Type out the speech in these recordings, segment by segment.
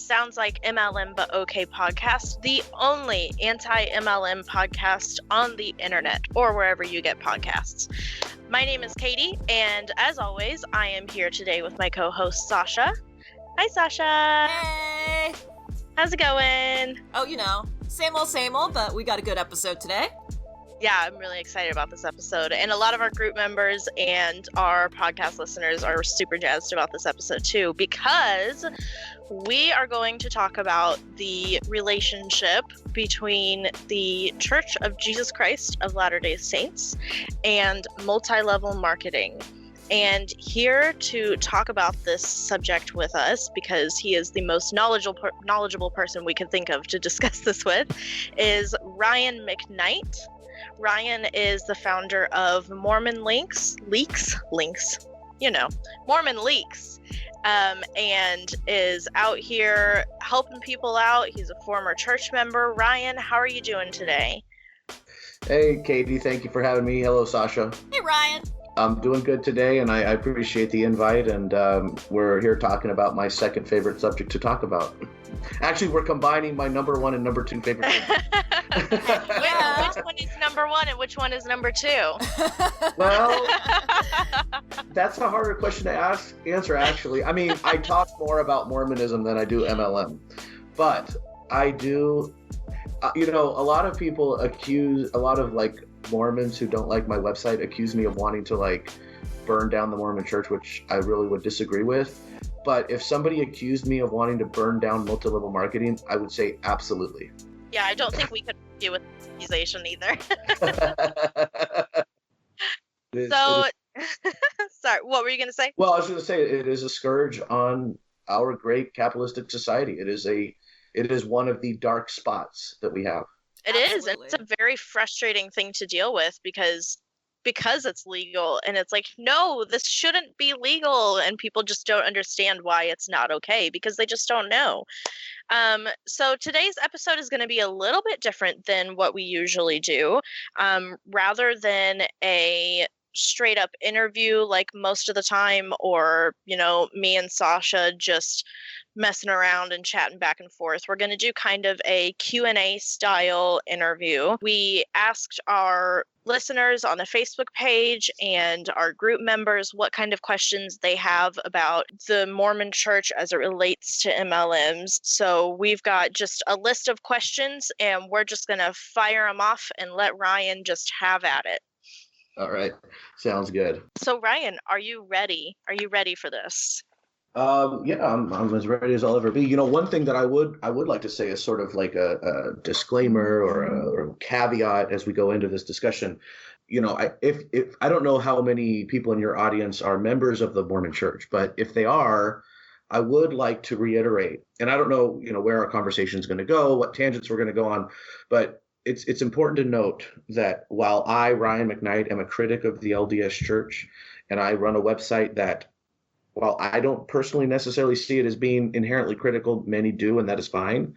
Sounds Like MLM But Okay podcast, the only anti-MLM podcast on the internet or wherever you get podcasts. My name is Katie, and as always, I am here today with my co-host Sasha. Hi, Sasha. Hey. How's it going? Oh, you know, same old, but we got a good episode today. Yeah, I'm really excited about this episode, and a lot of our group members and our podcast listeners are super jazzed about this episode too, because we are going to talk about the relationship between the Church of Jesus Christ of Latter-day Saints and multi-level marketing. And here to talk about this subject with us, because he is the most knowledgeable person we could think of to discuss this with, is Ryan McKnight. Ryan is the founder of MormonLeaks, MormonLeaks, and is out here helping people out. He's a former church member. Ryan, how are you doing today? Hey, Katie, thank you for having me. Hello, Sasha. Hey, Ryan. I'm doing good today, and I appreciate the invite, and we're here talking about my second favorite subject to talk about. Actually, we're combining my number one and number two favorite subject. Yeah. Which one is number one and which one is number two? Well, that's a harder question to answer, actually. I mean, I talk more about Mormonism than I do MLM, but I do, a lot of people accuse, a lot of Mormons who don't like my website accuse me of wanting to burn down the Mormon church, which I really would disagree with. But if somebody accused me of wanting to burn down multi-level marketing, I would say absolutely. Yeah, I don't think we could deal with the accusation either. Sorry, what were you going to say? Well, I was going to say it is a scourge on our great capitalistic society. It is one of the dark spots that we have. It is, and it's a very frustrating thing to deal with because it's legal, and it's like, no, this shouldn't be legal, and people just don't understand why it's not okay because they just don't know. So today's episode is going to be a little bit different than what we usually do. Rather than a straight up interview like most of the time, or me and Sasha just messing around and chatting back and forth, we're going to do kind of a Q&A style interview. We asked our listeners on the Facebook page and our group members what kind of questions they have about the Mormon church as it relates to MLMs. So we've got just a list of questions, and we're just going to fire them off and let Ryan just have at it. All right. Sounds good. So Ryan, are you ready? Are you ready for this? Yeah, I'm as ready as I'll ever be. One thing that I would like to say is sort of like a disclaimer or a caveat as we go into this discussion. If I don't know how many people in your audience are members of the Mormon Church, but if they are, I would like to reiterate, and I don't know, where our conversation is going to go, what tangents we're going to go on, but it's important to note that while I, Ryan McKnight, am a critic of the LDS Church, and I run a website that, while I don't personally necessarily see it as being inherently critical, many do, and that is fine.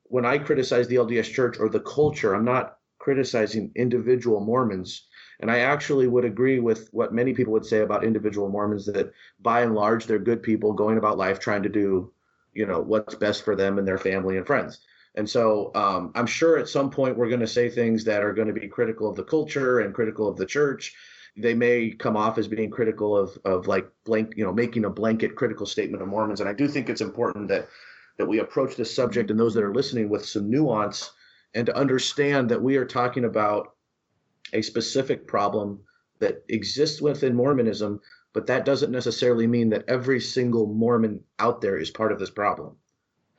When I criticize the LDS Church or the culture, I'm not criticizing individual Mormons. And I actually would agree with what many people would say about individual Mormons, that by and large, they're good people going about life trying to do, what's best for them and their family and friends. And so I'm sure at some point we're going to say things that are going to be critical of the culture and critical of the church. They may come off as being critical of making a blanket critical statement of Mormons. And I do think it's important that we approach this subject, and those that are listening, with some nuance, and to understand that we are talking about a specific problem that exists within Mormonism, but that doesn't necessarily mean that every single Mormon out there is part of this problem.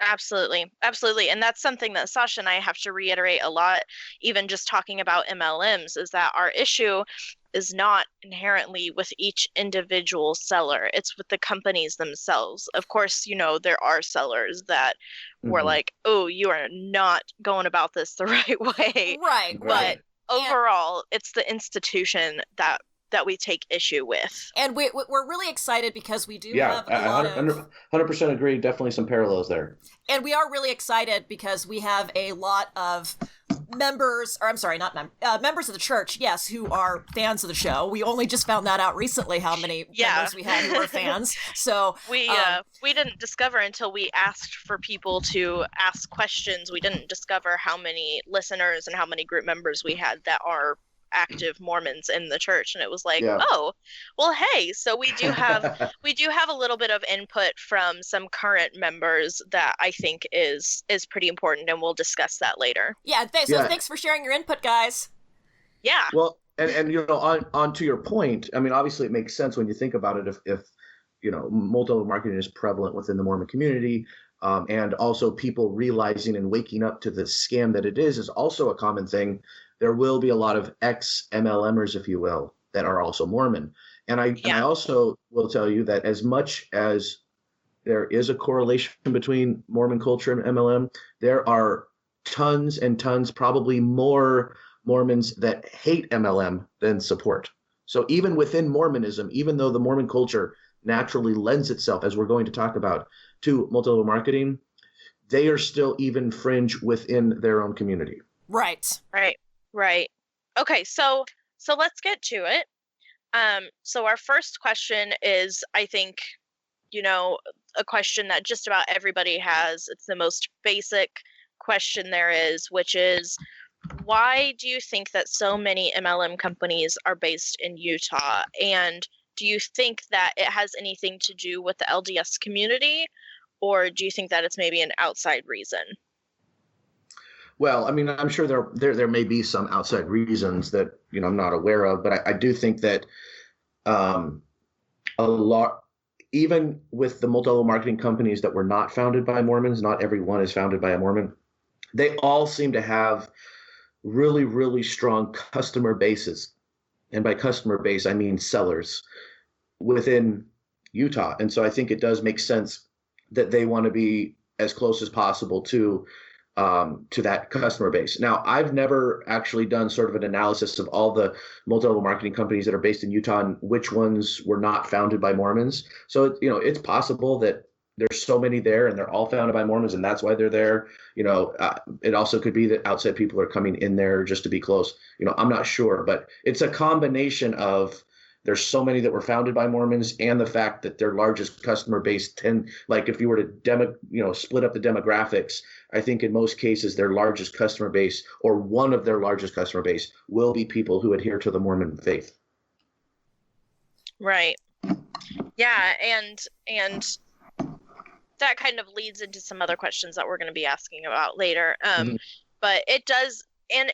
Absolutely. Absolutely. And that's something that Sasha and I have to reiterate a lot, even just talking about MLMs, is that our issue is not inherently with each individual seller. It's with the companies themselves. Of course, there are sellers that were like, oh, you are not going about this the right way. Right. But overall, it's the institution that we take issue with. And we're really excited because we do have a lot of... 100% agree. Definitely some parallels there. And we are really excited because we have a lot of members of the church, yes, who are fans of the show. We only just found that out recently, how many members we had who were fans. So we didn't discover until we asked for people to ask questions. We didn't discover how many listeners and how many group members we had that are active Mormons in the church, and it was like, oh, well, hey, so we do have a little bit of input from some current members that I think is pretty important, and we'll discuss that later. Thanks for sharing your input, guys. Yeah. Well, and you know, on to your point, I mean, obviously it makes sense when you think about it. If you know, multi-level marketing is prevalent within the Mormon community, and also people realizing and waking up to the scam that it is also a common thing. There will be a lot of ex-MLMers, if you will, that are also Mormon. And I also will tell you that as much as there is a correlation between Mormon culture and MLM, there are tons and tons, probably more Mormons that hate MLM than support. So even within Mormonism, even though the Mormon culture naturally lends itself, as we're going to talk about, to multi-level marketing, they are still even fringe within their own community. Right. Okay, so let's get to it. So our first question is, I think, you know, a question that just about everybody has. It's the most basic question there is, which is, why do you think that so many MLM companies are based in Utah? And do you think that it has anything to do with the LDS community, or do you think that it's maybe an outside reason? Well, I mean, I'm sure there may be some outside reasons that, you know, I'm not aware of, but I do think that a lot, even with the multi-level marketing companies that were not founded by Mormons, not every one is founded by a Mormon. They all seem to have really, really strong customer bases. And by customer base, I mean sellers within Utah. And so I think it does make sense that they want to be as close as possible to that customer base. Now, I've never actually done sort of an analysis of all the multi-level marketing companies that are based in Utah and which ones were not founded by Mormons. So, you know, it's possible that there's so many there and they're all founded by Mormons and that's why they're there. You know, it also could be that outside people are coming in there just to be close. You know, I'm not sure, but it's a combination of there's so many that were founded by Mormons and the fact that their largest customer base like if you were to split up the demographics, I think in most cases their largest customer base or one of their largest customer base will be people who adhere to the Mormon faith. Right. Yeah, and that kind of leads into some other questions that we're going to be asking about later. But it does. And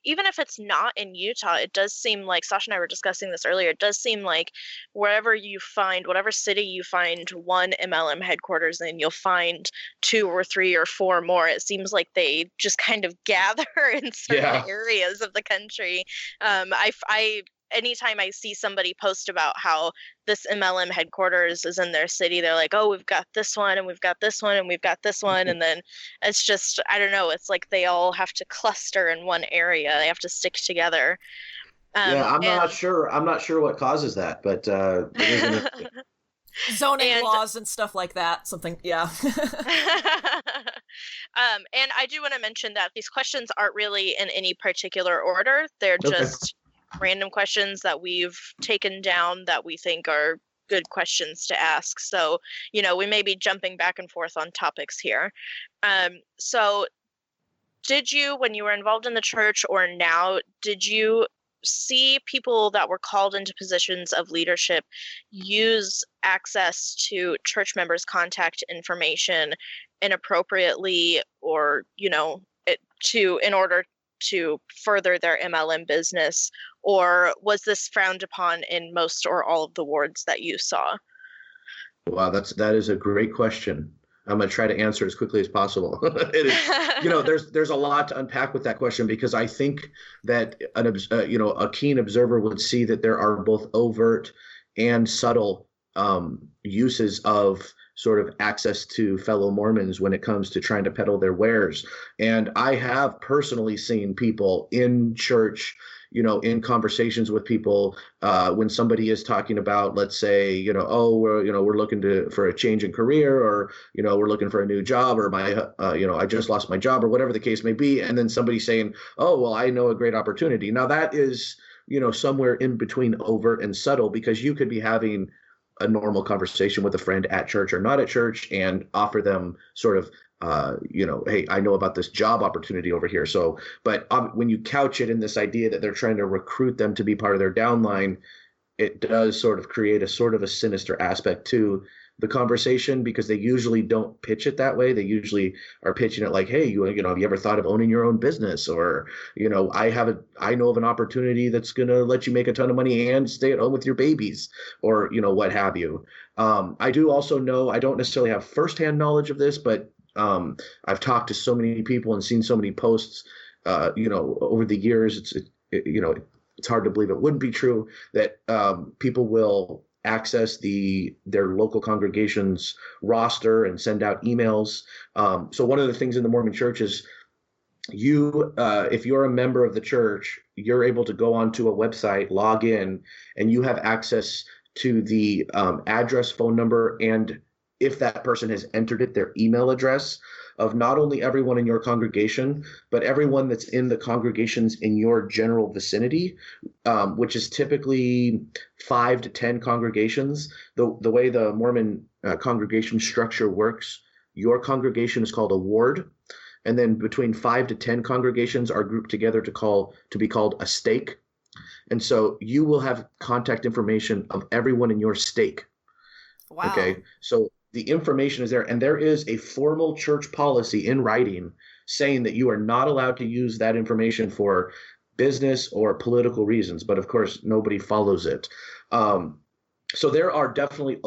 even if it's not in Utah, it does seem like, Sasha and I were discussing this earlier, it does seem like whatever city you find one MLM headquarters in, you'll find 2 or 3 or 4 more. It seems like they just kind of gather in certain areas of the country. Anytime I see somebody post about how this MLM headquarters is in their city, they're like, oh, we've got this one and we've got this one and we've got this one. And then it's just, I don't know, it's like they all have to cluster in one area. They have to stick together. I'm not sure what causes that, but zoning laws and stuff like that. Something, yeah. And I do want to mention that these questions aren't really in any particular order. They're just random questions that we've taken down that we think are good questions to ask. So, you know, we may be jumping back and forth on topics here. So did you, when you were involved in the church or now, did you see people that were called into positions of leadership use access to church members' contact information inappropriately, or, you know, in order to further their MLM business? Or was this frowned upon in most or all of the wards that you saw? Wow, that is a great question. I'm going to try to answer as quickly as possible. It is, you know, there's a lot to unpack with that question, because I think that a keen observer would see that there are both overt and subtle uses of sort of access to fellow Mormons when it comes to trying to peddle their wares. And I have personally seen people in church, in conversations with people, when somebody is talking about, let's say, oh, we're looking for a change in career, or, we're looking for a new job, or I just lost my job, or whatever the case may be. And then somebody saying, oh, well, I know a great opportunity. Now that is, somewhere in between overt and subtle, because you could be having a normal conversation with a friend at church or not at church and offer them sort of, hey, I know about this job opportunity over here. So, but when you couch it in this idea that they're trying to recruit them to be part of their downline, it does sort of create a sinister aspect to the conversation, because they usually don't pitch it that way. They usually are pitching it like, hey, have you ever thought of owning your own business? Or, I know of an opportunity that's going to let you make a ton of money and stay at home with your babies, or, what have you. I do also know, I don't necessarily have firsthand knowledge of this, but I've talked to so many people and seen so many posts, over the years. It's hard to believe it wouldn't be true that people will access their local congregation's roster and send out emails. So one of the things in the Mormon Church is if you're a member of the church, you're able to go onto a website, log in, and you have access to the address, phone number, and if that person has entered it, their email address of not only everyone in your congregation, but everyone that's in the congregations in your general vicinity, which is typically 5 to 10 congregations. The way the Mormon congregation structure works, your congregation is called a ward, and then between 5 to 10 congregations are grouped together to be called a stake. And so you will have contact information of everyone in your stake. Wow. Okay, so the information is there, and there is a formal church policy in writing saying that you are not allowed to use that information for business or political reasons. But of course, nobody follows it. So there are definitely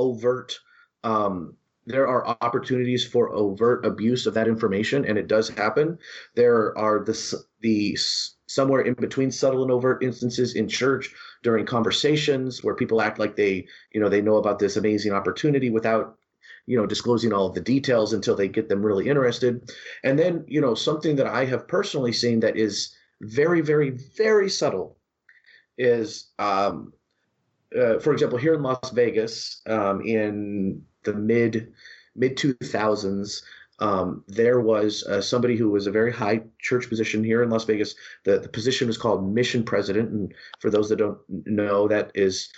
there are opportunities for overt abuse of that information, and it does happen. There are the somewhere in between subtle and overt instances in church during conversations where people act like they know about this amazing opportunity without disclosing all of the details until they get them really interested. And then, something that I have personally seen that is very, very, very subtle is, for example, here in Las Vegas, in the mid 2000s, there was somebody who was a very high church position here in Las Vegas. The position was called mission president. And for those that don't know, that is,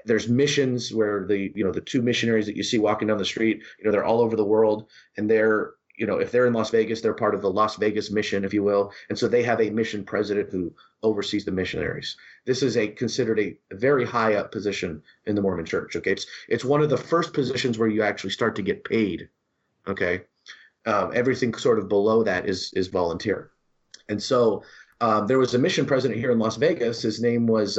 there's missions where the two missionaries that you see walking down the street, they're all over the world, and they're, if they're in Las Vegas, they're part of the Las Vegas mission, if you will. And so they have a mission president who oversees the missionaries. This is considered a very high up position in the Mormon Church. Okay. It's one of the first positions where you actually start to get paid. Okay. Everything sort of below that is volunteer. And so there was a mission president here in Las Vegas. His name was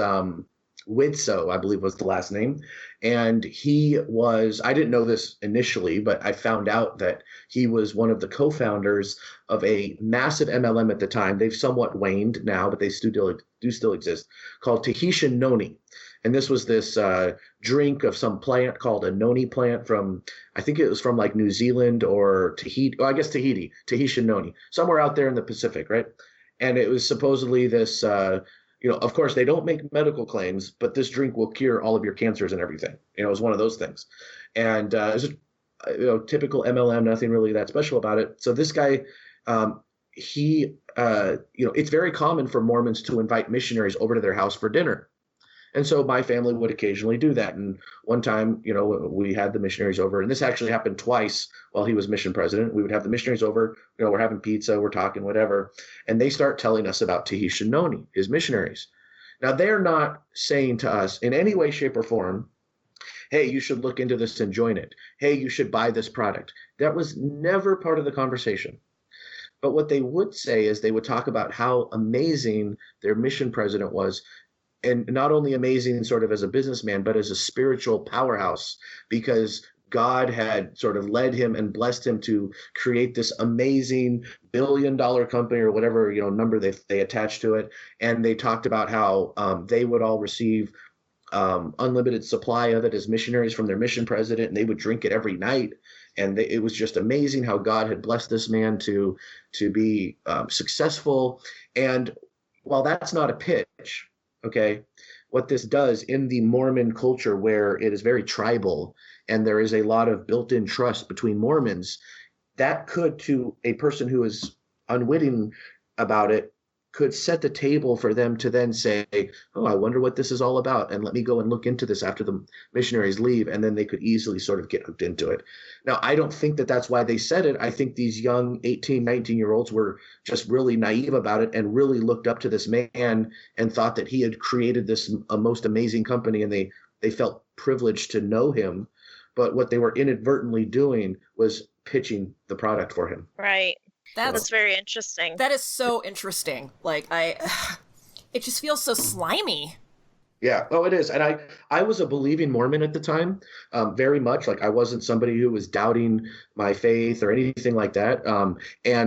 Widso, I believe was the last name. And I didn't know this initially, but I found out that he was one of the co-founders of a massive MLM at the time. They've somewhat waned now, but they do still exist, called Tahitian Noni. And this was this drink of some plant called a noni plant I think it was from like New Zealand or Tahiti. Well, I guess Tahiti, Tahitian Noni, somewhere out there in the Pacific, right? And it was supposedly this, of course, they don't make medical claims, but this drink will cure all of your cancers and everything. It was one of those things. And it's typical MLM, nothing really that special about it. So this guy, it's very common for Mormons to invite missionaries over to their house for dinner. And so my family would occasionally do that. And one time, we had the missionaries over, and this actually happened twice while he was mission president. We would have the missionaries over, we're having pizza, we're talking, whatever. And they start telling us about Tahitian Noni, his missionaries. Now, they're not saying to us in any way, shape, or form, hey, you should look into this and join it. Hey, you should buy this product. That was never part of the conversation. But what they would say is they would talk about how amazing their mission president was. And not only amazing sort of as a businessman, but as a spiritual powerhouse, because God had sort of led him and blessed him to create this amazing $1 billion company or whatever, number they attached to it. And they talked about how they would all receive unlimited supply of it as missionaries from their mission president, and they would drink it every night. And it was just amazing how God had blessed this man to be successful. And while that's not a pitch, okay, what this does in the Mormon culture, where it is very tribal and there is a lot of built-in trust between Mormons, that could, to a person who is unwitting about it, could set the table for them to then say, oh, I wonder what this is all about, and let me go and look into this after the missionaries leave, and then they could easily sort of get hooked into it. Now, I don't think that that's why they said it. I think these young 18, 19-year-olds were just really naive about it and really looked up to this man and thought that he had created this most amazing company, and they felt privileged to know him. But what they were inadvertently doing was pitching the product for him. Right. That's very interesting. That is so interesting. Like, it just feels so slimy. Yeah. Oh, it is. And I was a believing Mormon at the time, very much. Like, I wasn't somebody who was doubting my faith or anything like that.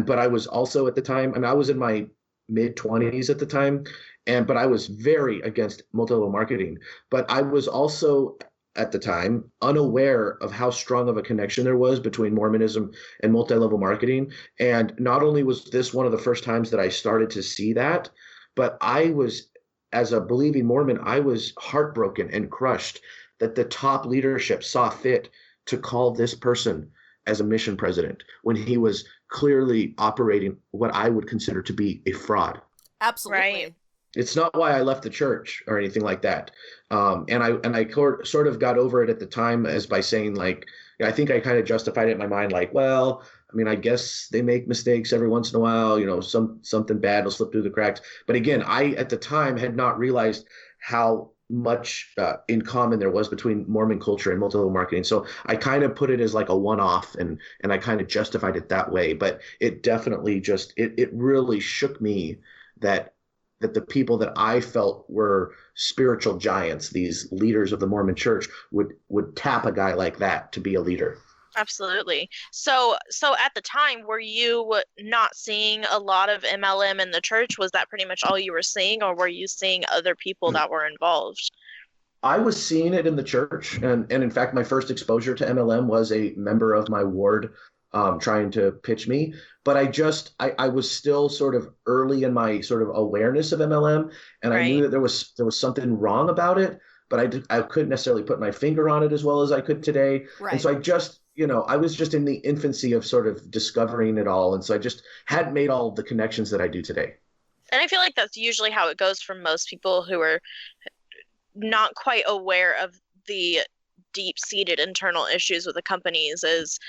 But I was also at the time, I was in my mid-20s at the time, but I was very against multi-level marketing. But I was also at the time unaware of how strong of a connection there was between Mormonism and multi-level marketing. And not only was this one of the first times that I started to see that, but I was, as a believing Mormon, I was heartbroken and crushed that the top leadership saw fit to call this person as a mission president when he was clearly operating what I would consider to be a fraud. Absolutely. Right. It's not why I left the church or anything like that. And I sort of got over it at the time as by saying, like, I think I kind of justified it in my mind, like, well, I guess they make mistakes every once in a while, something bad will slip through the cracks. But again, I at the time had not realized how much in common there was between Mormon culture and multi-level marketing. So I kind of put it as like a one-off, and I kind of justified it that way. But it definitely just, it really shook me that the people that I felt were spiritual giants, these leaders of the Mormon church, would tap a guy like that to be a leader. Absolutely. So at the time, were you not seeing a lot of MLM in the church? Was that pretty much all you were seeing, or were you seeing other people that were involved? I was seeing it in the church, and in fact, my first exposure to MLM was a member of my ward trying to pitch me. But I was still sort of early in my sort of awareness of MLM, and I knew that there was something wrong about it, but I couldn't necessarily put my finger on it as well as I could today. Right. And so I just, I was just in the infancy of sort of discovering it all, and so I just hadn't made all the connections that I do today. And I feel like that's usually how it goes for most people who are not quite aware of the deep-seated internal issues with the companies, is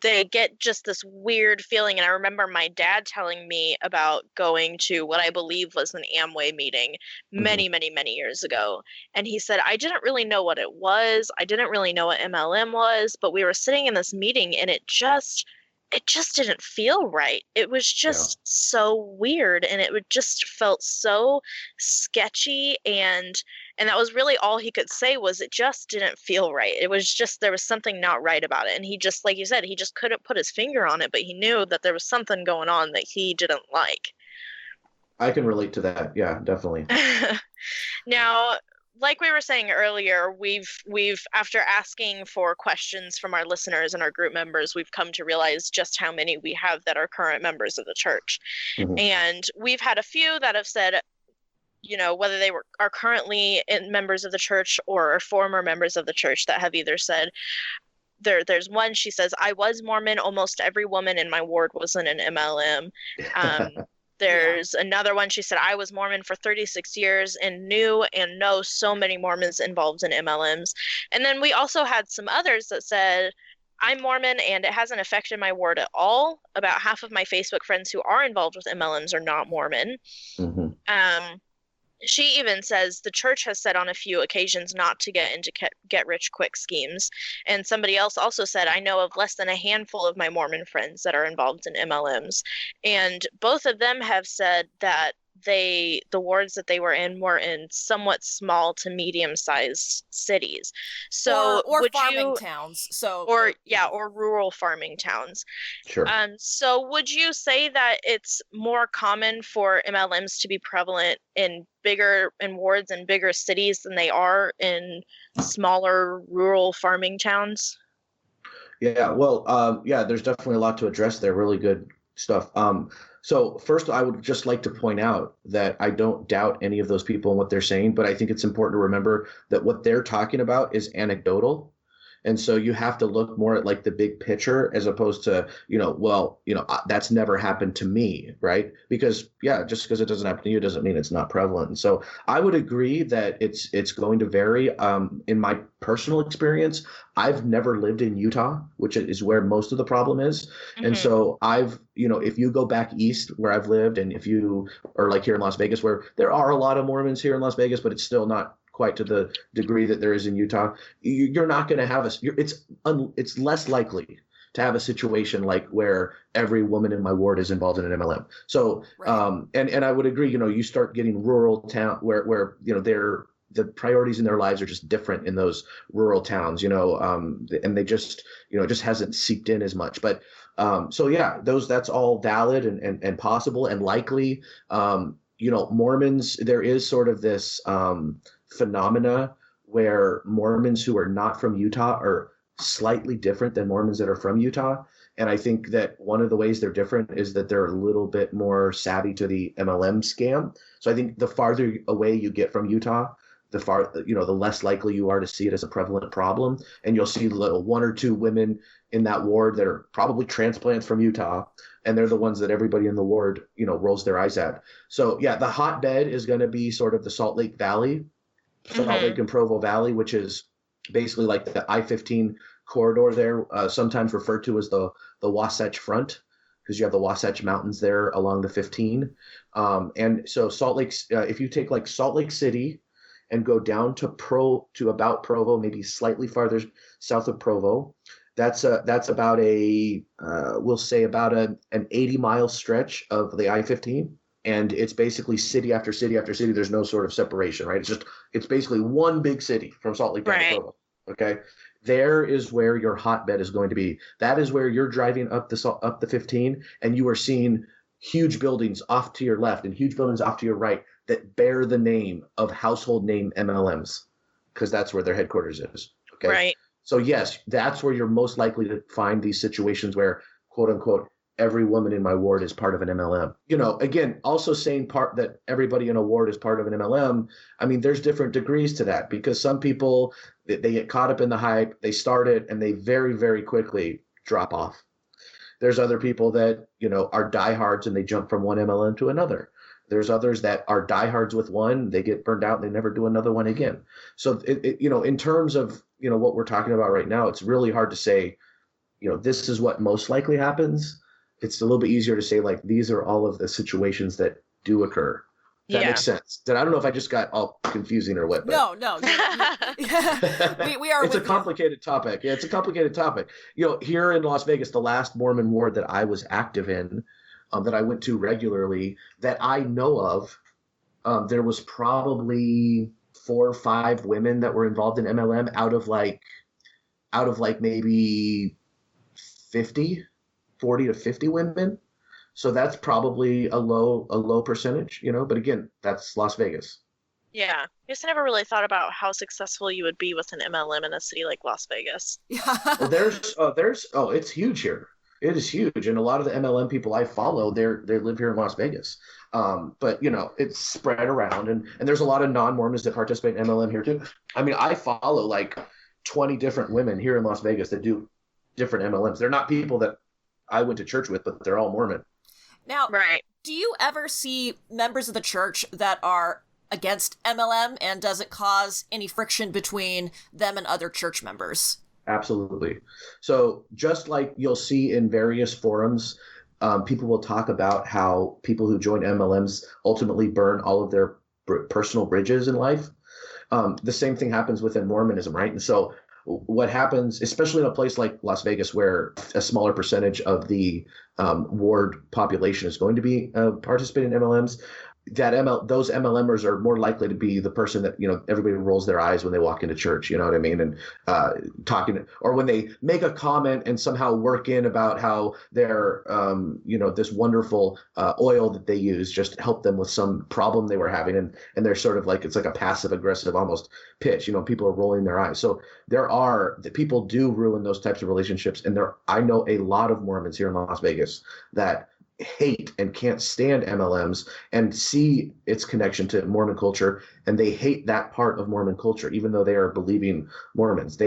they get just this weird feeling. And I remember my dad telling me about going to what I believe was an Amway meeting many, many, many years ago. And he said, I didn't really know what it was. I didn't really know what MLM was, but we were sitting in this meeting and it just didn't feel right. It was just so weird, and it just felt so sketchy, and that was really all he could say, was it just didn't feel right. It was just, there was something not right about it. And he just, like you said, he just couldn't put his finger on it, but he knew that there was something going on that he didn't like. I can relate to that. Yeah, definitely. Now, like we were saying earlier, we've after asking for questions from our listeners and our group members, we've come to realize just how many we have that are current members of the church. And we've had a few that have said, whether they are currently members of the church or are former members of the church, that have either said, there's one, she says, I was Mormon. Almost every woman in my ward was in an MLM. There's another one, she said, I was Mormon for 36 years and knew and know so many Mormons involved in MLMs. And then we also had some others that said, I'm Mormon and it hasn't affected my ward at all. About half of my Facebook friends who are involved with MLMs are not Mormon. She even says the church has said on a few occasions not to get into get-rich-quick schemes. And somebody else also said, I know of less than a handful of my Mormon friends that are involved in MLMs. And both of them have said that the wards that they were in somewhat small to medium-sized cities. So or would farming you, towns. So or rural farming towns. Sure. So would you say that it's more common for MLMs to be prevalent in wards and bigger cities than they are in smaller rural farming towns? Yeah, well, there's definitely a lot to address there. Really good stuff. So first, I would just like to point out that I don't doubt any of those people and what they're saying, but I think it's important to remember that what they're talking about is anecdotal. And so you have to look more at like the big picture as opposed to, that's never happened to me, right? Because just because it doesn't happen to you doesn't mean it's not prevalent. And so I would agree that it's going to vary. In my personal experience, I've never lived in Utah, which is where most of the problem is. Mm-hmm. And so if you go back east where I've lived, and if you are like here in Las Vegas, where there are a lot of Mormons here in Las Vegas, but it's still not quite to the degree that there is in Utah, you're not going to have it's less likely to have a situation like where every woman in my ward is involved in an MLM. So, right. And I would agree, you start getting rural town where the priorities in their lives are just different in those rural towns, and they just, it just hasn't seeped in as much. But that's all valid and possible and likely. Mormons, there is sort of this phenomena where Mormons who are not from Utah are slightly different than Mormons that are from Utah. And I think that one of the ways they're different is that they're a little bit more savvy to the MLM scam. So I think the farther away you get from Utah, the less likely you are to see it as a prevalent problem. And you'll see one or two women in that ward that are probably transplants from Utah, and they're the ones that everybody in the ward, rolls their eyes at. So the hotbed is going to be sort of the Salt Lake Valley, Salt Lake and Provo Valley, which is basically like the I-15 corridor there, sometimes referred to as the Wasatch Front, because you have the Wasatch Mountains there along the 15. And so Salt Lake, if you take like Salt Lake City and go down to about Provo, maybe slightly farther south of Provo, that's about we'll say about an 80-mile stretch of the I-15. And it's basically city after city after city. There's no sort of separation, right? It's basically one big city from Salt Lake down to Provo. Okay, there is where your hotbed is going to be. That is where you're driving up the 15, and you are seeing huge buildings off to your left and huge buildings off to your right that bear the name of household name MLMs, because that's where their headquarters is. Okay, right. So yes, that's where you're most likely to find these situations where, quote unquote, every woman in my ward is part of an MLM. Again, also saying that everybody in a ward is part of an MLM. I mean, there's different degrees to that, because some people, they get caught up in the hype, they start it, and they very, very quickly drop off. There's other people that, are diehards and they jump from one MLM to another. There's others that are diehards with one, they get burned out and they never do another one again. So, in terms of, what we're talking about right now, it's really hard to say, this is what most likely happens. It's a little bit easier to say, like, these are all of the situations that do occur. That makes sense. I don't know if I just got all confusing or what. But... No. we are. It's a complicated topic. Yeah, it's a complicated topic. Here in Las Vegas, the last Mormon ward that I was active in, that I went to regularly, that I know of, there was probably 4 or 5 women that were involved in MLM out of maybe 40 to 50 women. So that's probably a low percentage, but again, that's Las Vegas. Yeah. I guess I never really thought about how successful you would be with an MLM in a city like Las Vegas. Well, it's huge here. It is huge. And a lot of the MLM people I follow, they live here in Las Vegas. But it's spread around, and there's a lot of non-Mormons that participate in MLM here too. I mean, I follow like 20 different women here in Las Vegas that do different MLMs. They're not people that I went to church with, but they're all Mormon. Now, do you ever see members of the church that are against MLM, and does it cause any friction between them and other church members? Absolutely. So just like you'll see in various forums, people will talk about how people who join MLMs ultimately burn all of their personal bridges in life. The same thing happens within Mormonism, right? And so what happens, especially in a place like Las Vegas, where a smaller percentage of the ward population is going to be participating in MLMs, those MLMers are more likely to be the person that, everybody rolls their eyes when they walk into church, you know what I mean? And talking, or when they make a comment and somehow work in about how they're, this wonderful oil that they use just to help them with some problem they were having. And they're sort of like, it's like a passive aggressive almost pitch, people are rolling their eyes. So the people do ruin those types of relationships. And I know a lot of Mormons here in Las Vegas that hate and can't stand MLMs and see its connection to Mormon culture, and they hate that part of Mormon culture, even though they are believing Mormons.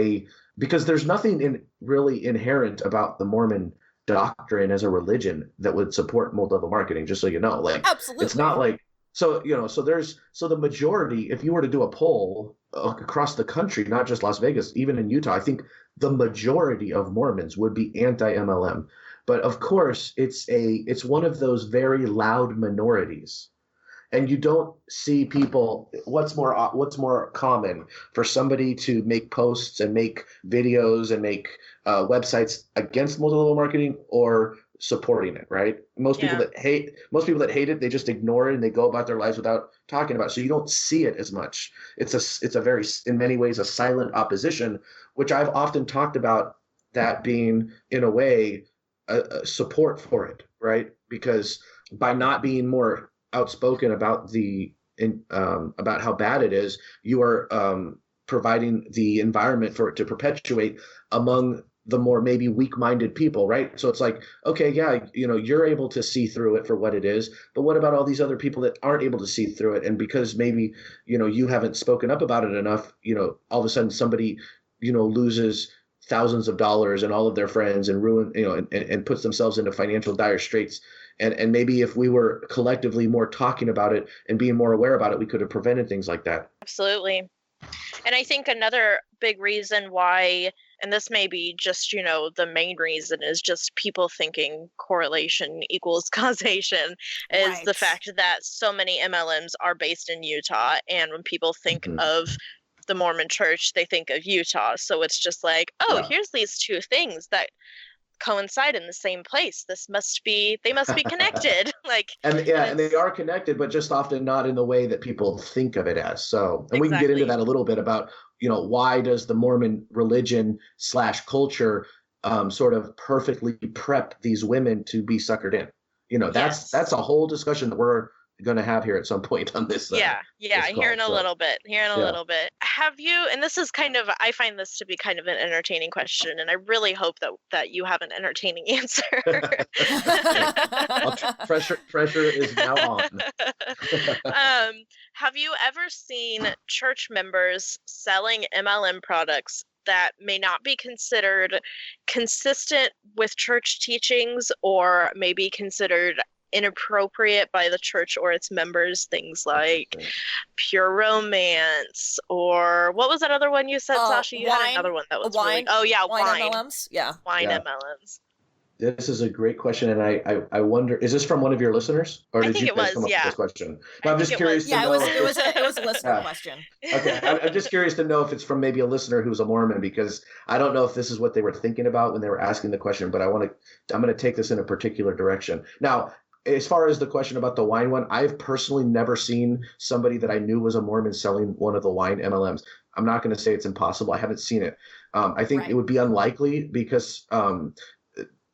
Because there's nothing really inherent about the Mormon doctrine as a religion that would support multi-level marketing. Just so you know, absolutely, it's not like so the majority. If you were to do a poll across the country, not just Las Vegas, even in Utah, I think the majority of Mormons would be anti-MLM. But of course, it's one of those very loud minorities, and you don't see people. What's more common for somebody to make posts and make videos and make websites against multi-level marketing or supporting it, right? Most people that hate it, they just ignore it and they go about their lives without talking about it. So you don't see it as much. It's a very, in many ways, a silent opposition, which I've often talked about that being, in a way, a support for it, right? Because by not being more outspoken about about how bad it is, you are providing the environment for it to perpetuate among the more maybe weak-minded people, right? So it's like, okay, yeah, you're able to see through it for what it is, but what about all these other people that aren't able to see through it? And because maybe, you haven't spoken up about it enough, all of a sudden somebody, loses thousands of dollars and all of their friends and ruin, and puts themselves into financial dire straits. And maybe if we were collectively more talking about it and being more aware about it, we could have prevented things like that. Absolutely. And I think another big reason why, and this may be just, the main reason, is just people thinking correlation equals causation, is the fact that so many MLMs are based in Utah. And when people think of the Mormon church, they think of Utah. So it's just like, here's these two things that coincide in the same place. They must be connected. And they are connected, but just often not in the way that people think of it as. So, and we can get into that a little bit about, why does the Mormon religion / culture sort of perfectly prep these women to be suckered in? That's a whole discussion that we're going to have here at some point on this. Here in a little bit. Have you, and this is kind of, I find this to be kind of an entertaining question, and I really hope that you have an entertaining answer. Pressure is now on. Have you ever seen church members selling MLM products that may not be considered consistent with church teachings, or maybe considered inappropriate by the church or its members? Things like pure romance, or what was that other one you said, Sasha? You had another one that was wine. Wine MLMs. Wine MLMs. This is a great question, and I wonder, is this from one of your listeners, or did you come up with this question? I'm just curious. It was a listener question. Okay, I'm just curious to know if it's from maybe a listener who's a Mormon, because I don't know if this is what they were thinking about when they were asking the question, but I'm going to take this in a particular direction. Now, as far as the question about the wine one, I've personally never seen somebody that I knew was a Mormon selling one of the wine MLMs. I'm not going to say it's impossible. I haven't seen it. I think it would be unlikely, because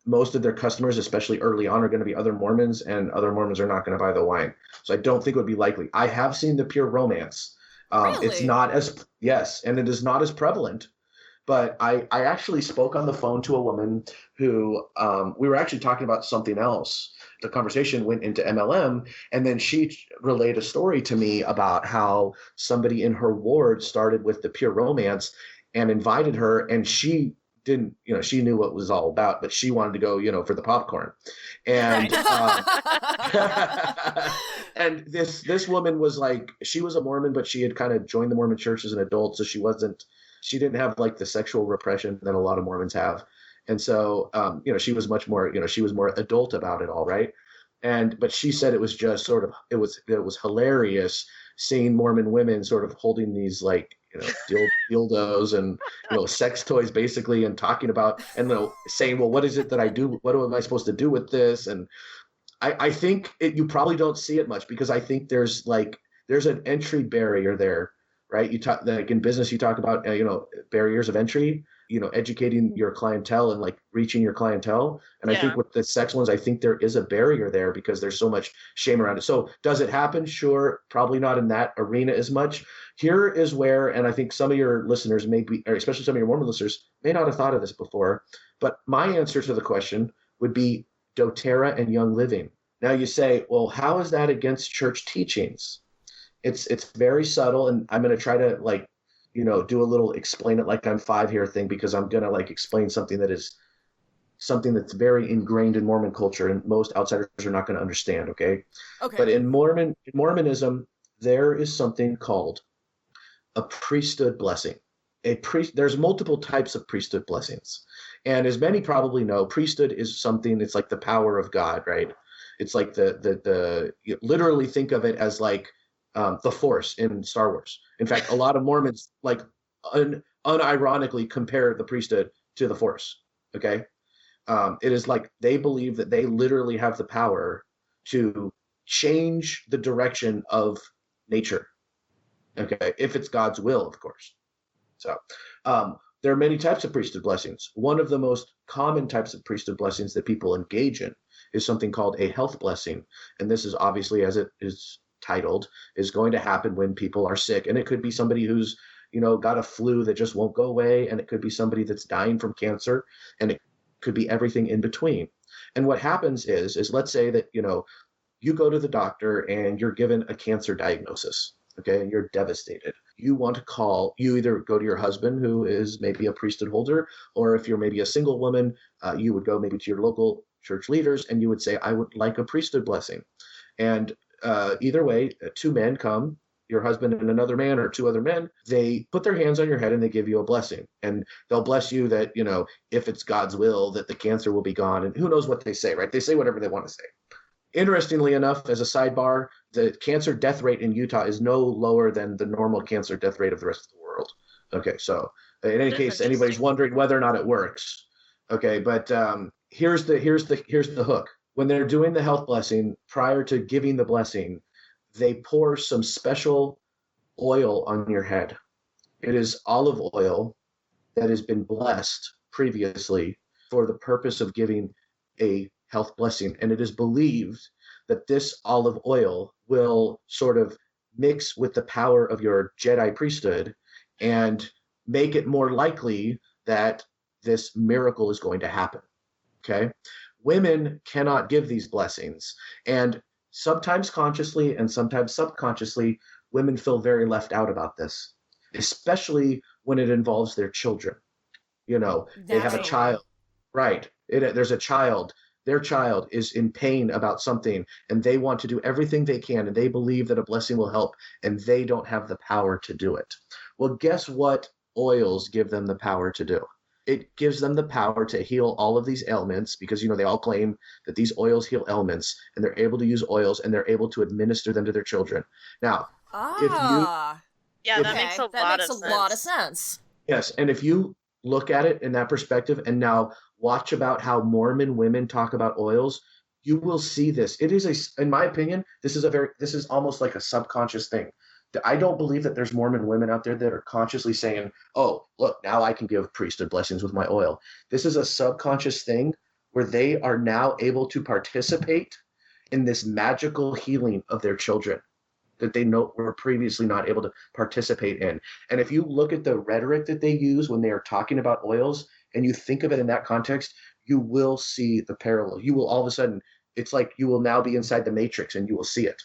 most of their customers, especially early on, are going to be other Mormons, and other Mormons are not going to buy the wine. So I don't think it would be likely. I have seen the pure romance. Really? It's not as, yes, and it is not as prevalent. But I actually spoke on the phone to a woman who we were actually talking about something else. The conversation went into MLM, and then she relayed a story to me about how somebody in her ward started with the pure romance and invited her, and she didn't, she knew what it was all about, but she wanted to go, for the popcorn. And and this woman was like, she was a Mormon, but she had kind of joined the Mormon church as an adult, so she didn't have like the sexual repression that a lot of Mormons have. And so, she was much more, she was more adult about it all, right? But she said it was just sort of, it was hilarious seeing Mormon women sort of holding these like, dildos and, sex toys basically, and talking about, and saying, well, what is it that I do? What am I supposed to do with this? And I think you probably don't see it much because I think there's an entry barrier there, right? You talk like in business, you talk about barriers of entry, educating your clientele and like reaching your clientele. And I think with the sex ones, I think there is a barrier there because there's so much shame around it. So does it happen? Sure, probably not in that arena as much. Here is where, and I think some of your listeners may be, or especially some of your Mormon listeners, may not have thought of this before. But my answer to the question would be doTERRA and Young Living. Now you say, well, how is that against church teachings? It's very subtle, and I'm going to try to do a little explain it like I'm five here thing, because I'm going to explain something that's very ingrained in Mormon culture, and most outsiders are not going to understand. Okay. But in Mormonism, there is something called a priesthood blessing. There's multiple types of priesthood blessings. And as many probably know, priesthood is something, it's like the power of God, right? It's like you literally think of it as the Force in Star Wars. In fact, a lot of Mormons unironically compare the priesthood to the Force. Okay. It is like they believe that they literally have the power to change the direction of nature. Okay. If it's God's will, of course. So, there are many types of priesthood blessings. One of the most common types of priesthood blessings that people engage in is something called a health blessing. And this is obviously, as it is titled, is going to happen when people are sick. And it could be somebody who's, got a flu that just won't go away. And it could be somebody that's dying from cancer. And it could be everything in between. And what happens is let's say that, you go to the doctor and you're given a cancer diagnosis. Okay, and you're devastated. You want to call, you either go to your husband, who is maybe a priesthood holder, or if you're maybe a single woman, you would go maybe to your local church leaders and you would say, I would like a priesthood blessing. And either way, two men come, your husband and another man or two other men, they put their hands on your head and they give you a blessing. And they'll bless you that, if it's God's will, that the cancer will be gone. And who knows what they say, right? They say whatever they want to say. Interestingly enough, as a sidebar, the cancer death rate in Utah is no lower than the normal cancer death rate of the rest of the world. Okay, so in any case, anybody's wondering whether or not it works. Okay, but here's the hook. When they're doing the health blessing, prior to giving the blessing, they pour some special oil on your head. It is olive oil that has been blessed previously for the purpose of giving a health blessing. And it is believed that this olive oil will sort of mix with the power of your Jedi priesthood and make it more likely that this miracle is going to happen. Okay. Women cannot give these blessings. And sometimes consciously and sometimes subconsciously, women feel very left out about this, especially when it involves their children. They have a child, right? There's a child. Their child is in pain about something and they want to do everything they can and they believe that a blessing will help and they don't have the power to do it. Well, guess what oils give them the power to do? It gives them the power to heal all of these ailments because, they all claim that these oils heal ailments and they're able to use oils and they're able to administer them to their children. Now, that makes a lot of sense. Yes. And if you look at it in that perspective and now watch about how Mormon women talk about oils, you will see this. It is in my opinion, this is almost like a subconscious thing. I don't believe that there's Mormon women out there that are consciously saying, oh, look, now I can give priesthood blessings with my oil. This is a subconscious thing where they are now able to participate in this magical healing of their children that they were previously not able to participate in. And if you look at the rhetoric that they use when they are talking about oils and you think of it in that context, you will see the parallel. You will all of a sudden, it's like you will now be inside the matrix and you will see it.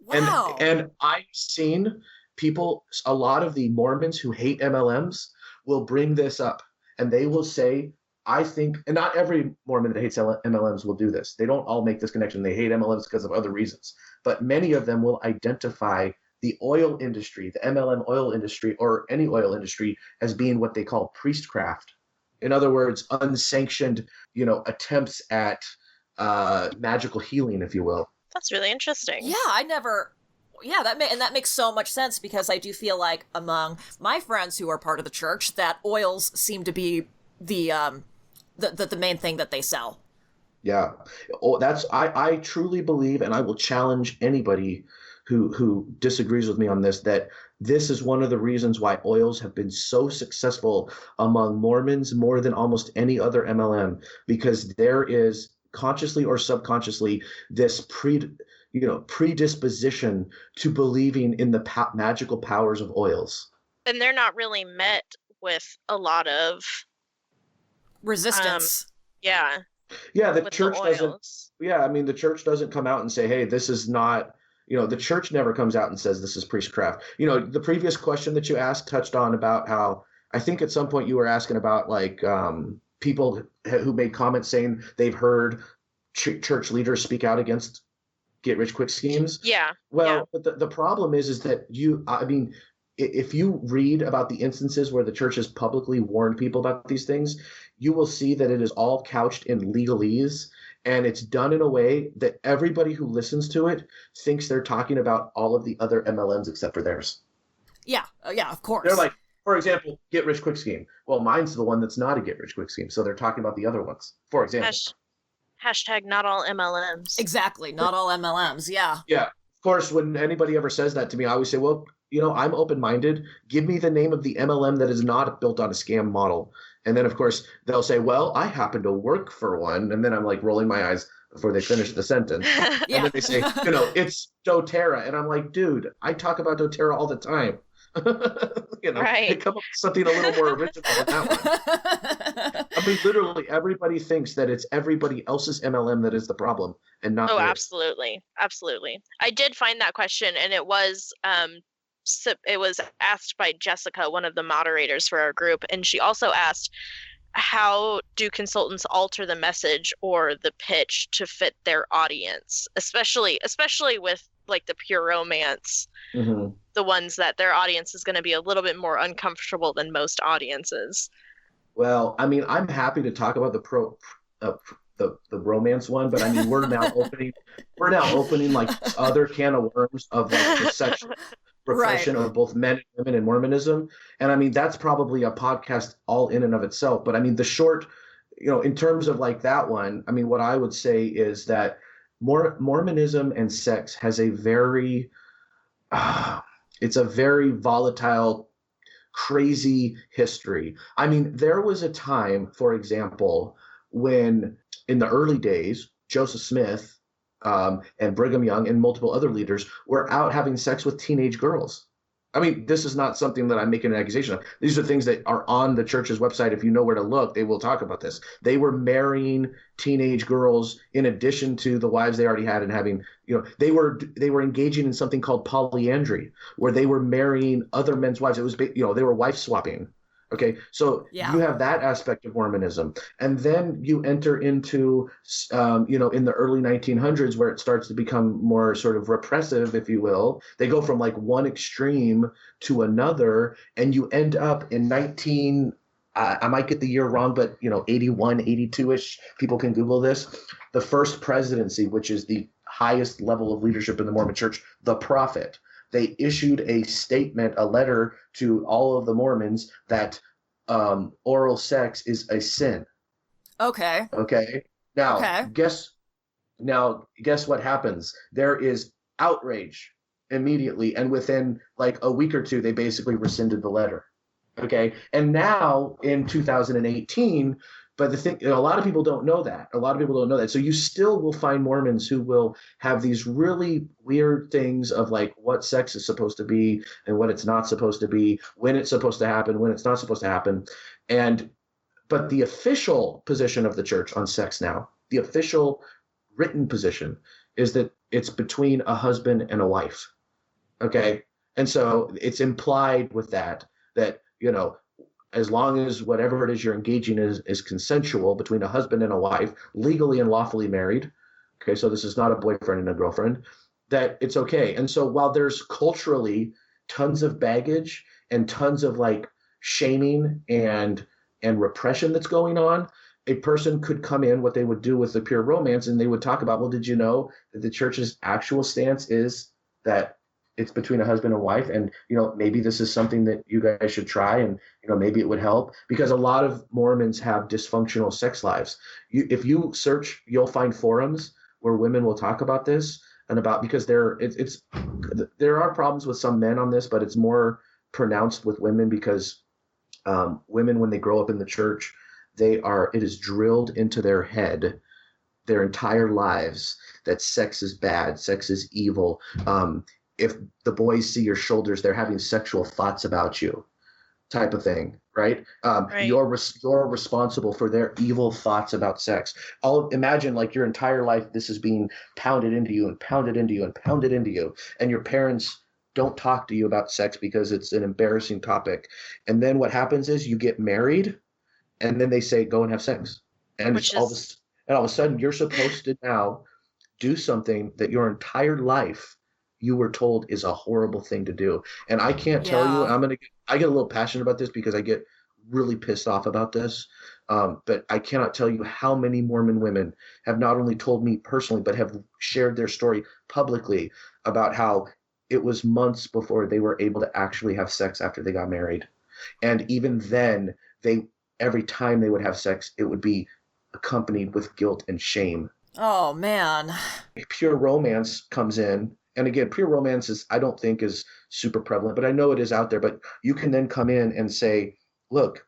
Wow. And I've seen people, a lot of the Mormons who hate MLMs will bring this up and they will say, I think, and not every Mormon that hates MLMs will do this. They don't all make this connection. They hate MLMs because of other reasons. But many of them will identify the oil industry, the MLM oil industry, or any oil industry as being what they call priestcraft. In other words, unsanctioned, attempts at magical healing, if you will. That's really interesting. Yeah, that makes so much sense because I do feel like among my friends who are part of the church that oils seem to be the main thing that they sell. Yeah. Oh, I truly believe, and I will challenge anybody who disagrees with me on this, that this is one of the reasons why oils have been so successful among Mormons more than almost any other MLM, because there is consciously or subconsciously this predisposition to believing in the magical powers of oils. And they're not really met with a lot of resistance. Yeah. Yeah, the church doesn't. Yeah, I mean, the church doesn't come out and say, "Hey, this is not." The church never comes out and says this is priestcraft. The previous question that you asked touched on about how I think at some point you were asking about like people who made comments saying they've heard church leaders speak out against get-rich-quick schemes. Yeah. Well, but the problem is that if you read about the instances where the church has publicly warned people about these things, you will see that it is all couched in legalese, and it's done in a way that everybody who listens to it thinks they're talking about all of the other MLMs except for theirs. Yeah, of course. They're like, for example, get-rich-quick scheme. Well, mine's the one that's not a get-rich-quick scheme, so they're talking about the other ones, for example. Hashtag not all MLMs. Exactly, not all MLMs, yeah. Yeah, of course, when anybody ever says that to me, I always say, well, I'm open-minded. Give me the name of the MLM that is not built on a scam model. And then, of course, they'll say, well, I happen to work for one. And then I'm like rolling my eyes before they finish the sentence. Yeah. And then they say, it's doTERRA. And I'm like, dude, I talk about doTERRA all the time. Right. They come up with something a little more original than that one. I mean, literally, everybody thinks that it's everybody else's MLM that is the problem and not theirs. Absolutely. Absolutely. I did find that question, and it was asked by Jessica, one of the moderators for our group, and she also asked, how do consultants alter the message or the pitch to fit their audience, especially with like the pure romance, the ones that their audience is going to be a little bit more uncomfortable than most audiences? Well, I mean, I'm happy to talk about the romance one, but I mean, we're now opening like other can of worms of like the sexual repression of both men and women in Mormonism. And I mean, that's probably a podcast all in and of itself. But I mean, the short, in terms of like that one, I mean, what I would say is that Mormonism and sex has a very, it's a very volatile, crazy history. I mean, there was a time, for example, when in the early days, Joseph Smith and Brigham Young and multiple other leaders were out having sex with teenage girls. I mean, this is not something that I'm making an accusation of. These are things that are on the church's website. If you know where to look, they will talk about this. They were marrying teenage girls in addition to the wives they already had, and having, they were engaging in something called polyandry, where they were marrying other men's wives. It was, they were wife swapping. Okay, so you have that aspect of Mormonism. And then you enter into, in the early 1900s, where it starts to become more sort of repressive, if you will. They go from like one extreme to another, and you end up in I might get the year wrong, but 81, 82-ish, people can Google this. The first presidency, which is the highest level of leadership in the Mormon church, the prophet. They issued a statement, a letter to all of the Mormons that oral sex is a sin. Okay. Now, guess what happens? There is outrage immediately, and within like a week or two, they basically rescinded the letter. Okay, and now in 2018. But the thing, a lot of people don't know that. So you still will find Mormons who will have these really weird things of like what sex is supposed to be and what it's not supposed to be, when it's supposed to happen, when it's not supposed to happen. But the official position of the church on sex now, the official written position, is that it's between a husband and a wife. Okay. And so it's implied with that, as long as whatever it is you're engaging is consensual between a husband and a wife, legally and lawfully married. Okay, so this is not a boyfriend and a girlfriend, that it's okay. And so while there's culturally tons of baggage and tons of like shaming and repression that's going on, a person could come in, what they would do with the pure romance, and they would talk about, well, did you know that the church's actual stance is that it's between a husband and wife, and maybe this is something that you guys should try, and maybe it would help, because a lot of Mormons have dysfunctional sex lives. If you search, you'll find forums where women will talk about this, and because there are problems with some men on this, but it's more pronounced with women, because women, when they grow up in the church, it is drilled into their head their entire lives that sex is bad, sex is evil. If the boys see your shoulders, they're having sexual thoughts about you, type of thing, right? Right. You're responsible for their evil thoughts about sex. Imagine, like, your entire life, this is being pounded into you and pounded into you and pounded into you, and your parents don't talk to you about sex because it's an embarrassing topic. And then what happens is you get married, and then they say, go and have sex. And all of a sudden, you're supposed to now do something that your entire life you were told is a horrible thing to do. And I can't tell you, I get a little passionate about this because I get really pissed off about this. But I cannot tell you how many Mormon women have not only told me personally, but have shared their story publicly about how it was months before they were able to actually have sex after they got married. And even then, every time they would have sex, it would be accompanied with guilt and shame. Oh, man. Pure romance comes in. And again, pure romance I don't think is super prevalent, but I know it is out there. But you can then come in and say, look,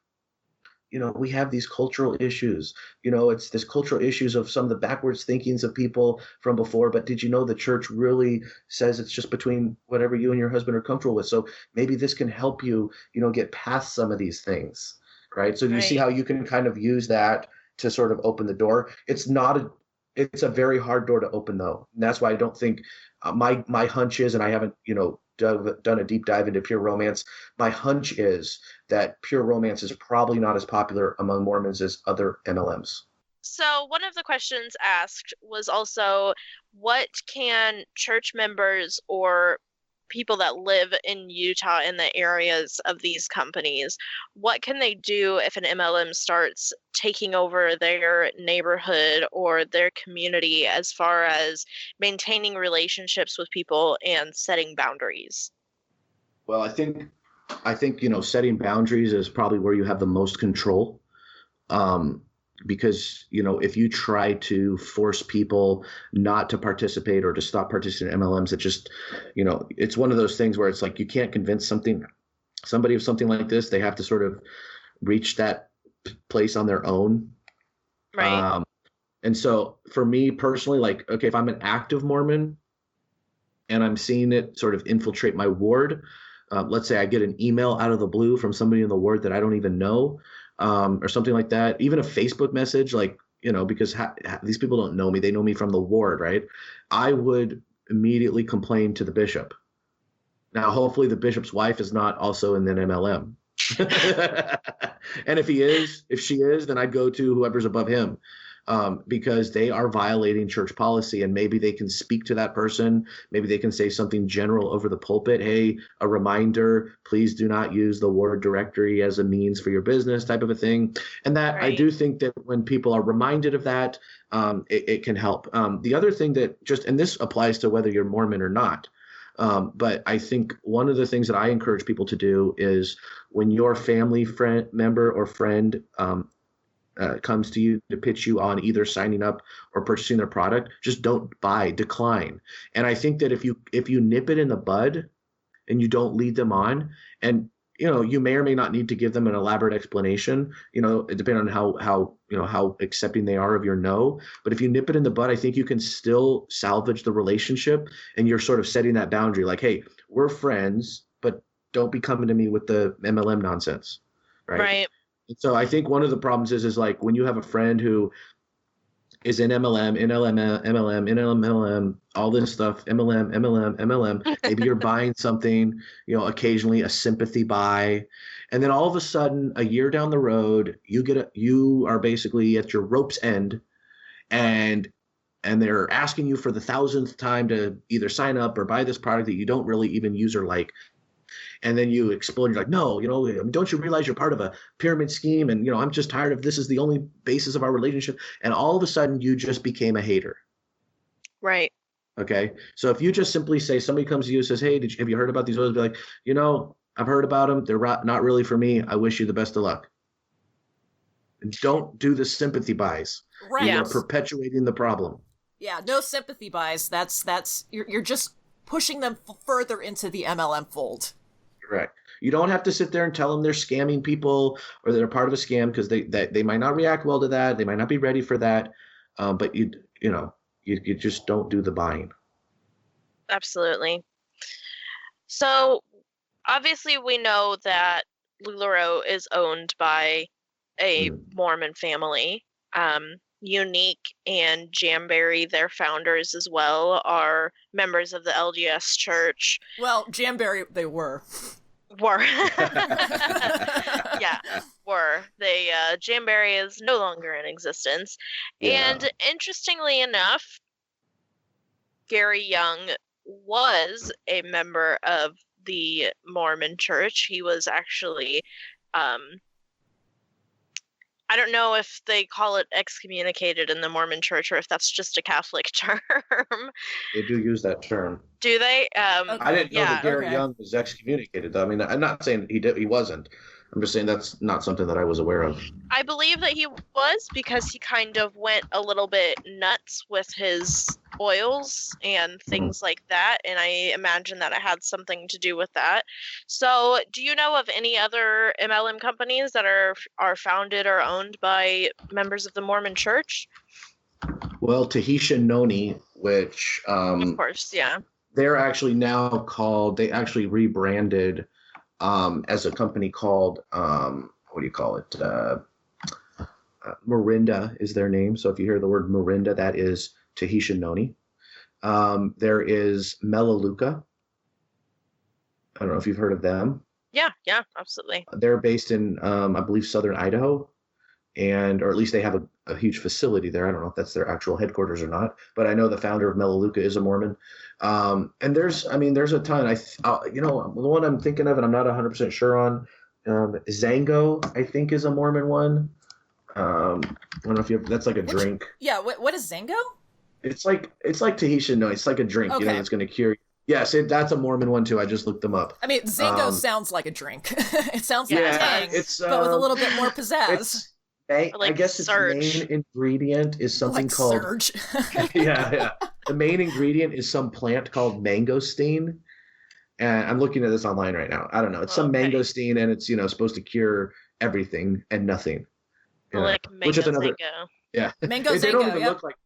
we have these cultural issues. It's this cultural issues of some of the backwards thinkings of people from before. But did you know the church really says it's just between whatever you and your husband are comfortable with? So maybe this can help you, get past some of these things, right? So you see how you can kind of use that to sort of open the door. It's a very hard door to open, though. And that's why I don't think my hunch is, and I haven't, done a deep dive into pure romance. My hunch is that pure romance is probably not as popular among Mormons as other MLMs. So one of the questions asked was also, what can church members or people that live in Utah in the areas of these companies, what can they do if an MLM starts taking over their neighborhood or their community as far as maintaining relationships with people and setting boundaries? Well, I think setting boundaries is probably where you have the most control. Because, if you try to force people not to participate or to stop participating in MLMs, it just, it's one of those things where it's like you can't convince somebody of something like this. They have to sort of reach that place on their own. Right. And so for me personally, like, okay, if I'm an active Mormon and I'm seeing it sort of infiltrate my ward, let's say I get an email out of the blue from somebody in the ward that I don't even know, or something like that, even a Facebook message, like, because these people don't know me. They know me from the ward, right? I would immediately complain to the bishop. Now, hopefully the bishop's wife is not also in an MLM. And if she is, then I'd go to whoever's above him. Because they are violating church policy, and maybe they can speak to that person. Maybe they can say something general over the pulpit. Hey, a reminder, please do not use the ward directory as a means for your business, type of a thing. And that I do think that when people are reminded of that, it can help. The other thing that and this applies to whether you're Mormon or not, but I think one of the things that I encourage people to do is when your family member or friend comes to you to pitch you on either signing up or purchasing their product, just don't decline. And I think that if you nip it in the bud and you don't lead them on, and you may or may not need to give them an elaborate explanation, depending on how accepting they are of your no. But if you nip it in the bud, I think you can still salvage the relationship, and you're sort of setting that boundary, like, hey, we're friends, but don't be coming to me with the MLM nonsense, right? So I think one of the problems is like when you have a friend who is in MLM, all this stuff, MLM. Maybe you're buying something, occasionally a sympathy buy. And then all of a sudden, a year down the road, you are basically at your rope's end, and they're asking you for the 1,000th time to either sign up or buy this product that you don't really even use or like. And then you explode, and you're like, no, don't you realize you're part of a pyramid scheme? And, I'm just tired of this is the only basis of our relationship. And all of a sudden you just became a hater. Right. Okay. So if you just simply say, somebody comes to you and says, hey, have you heard about these oils? Be like, I've heard about them. They're not really for me. I wish you the best of luck. Don't do the sympathy buys. Right. You are perpetuating the problem. Yeah, no sympathy buys. That's you're just pushing them further into the MLM fold. Correct. You don't have to sit there and tell them they're scamming people or they're part of a scam, because they might not react well to that. They might not be ready for that. But you just don't do the buying. Absolutely. So obviously we know that LuLaRoe is owned by a Mormon family. Unique and Jamberry, their founders as well, are members of the LDS Church. Well, Jamberry, they were. Yeah, were. They, Jamberry is no longer in existence. Yeah. And interestingly enough, Gary Young was a member of the Mormon Church. He was actually, I don't know if they call it excommunicated in the Mormon Church or if that's just a Catholic term. They do use that term. Do they? Okay. I didn't know that Gary Young was excommunicated, though. I mean, I'm not saying he wasn't. I'm just saying that's not something that I was aware of. I believe that he was, because he kind of went a little bit nuts with his oils and things like that, and I imagine that it had something to do with that. So, do you know of any other MLM companies that are founded or owned by members of the Mormon Church? Well, Tahitian Noni, which of course, yeah, they're actually now called. They actually rebranded as a company called, what do you call it? Morinda is their name. So if you hear the word Morinda, that is Tahitian Noni. There is Melaleuca. I don't know if you've heard of them. Yeah, absolutely. They're based in, I believe, southern Idaho, or at least they have a huge facility there. I don't know if that's their actual headquarters or not, but I know the founder of Melaleuca is a Mormon. And there's a ton. The one I'm thinking of, and I'm not 100% sure on, Zango, I think, is a Mormon one. I don't know if that's like a drink. Yeah. What is Zango? It's like Tahitian. No, it's like a drink. Okay. It's going to cure you. Yes, that's a Mormon one too. I just looked them up. I mean, Zango sounds like a drink. It sounds like Tang, it's but with a little bit more pizzazz. Like I guess Surge. Its main ingredient is something like called Surge. yeah. The main ingredient is some plant called mangosteen, and I'm looking at this online right now. I don't know. It's some mangosteen, and it's supposed to cure everything and nothing. Like mango, which is another. Zango. Yeah, Mango they don't even Zango, look like.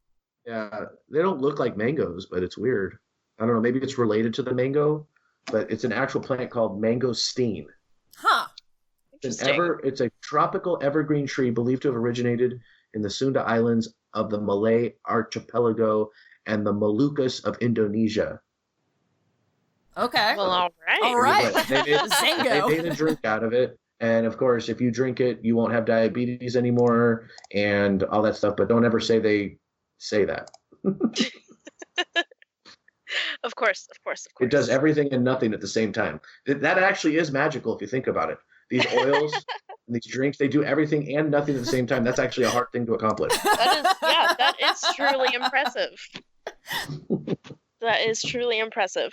Yeah, they don't look like mangoes, but it's weird. I don't know. Maybe it's related to the mango, but it's an actual plant called mangosteen. Huh. It's a tropical evergreen tree believed to have originated in the Sunda Islands of the Malay archipelago and the Moluccas of Indonesia. Okay. Well, all right. Zango. They made a drink out of it. And of course, if you drink it, you won't have diabetes anymore and all that stuff. But don't ever say they say that. Of course. It does everything and nothing at the same time. That actually is magical if you think about it. These oils and these drinks, they do everything and nothing at the same time. That's actually a hard thing to accomplish. That is truly impressive. That is truly impressive.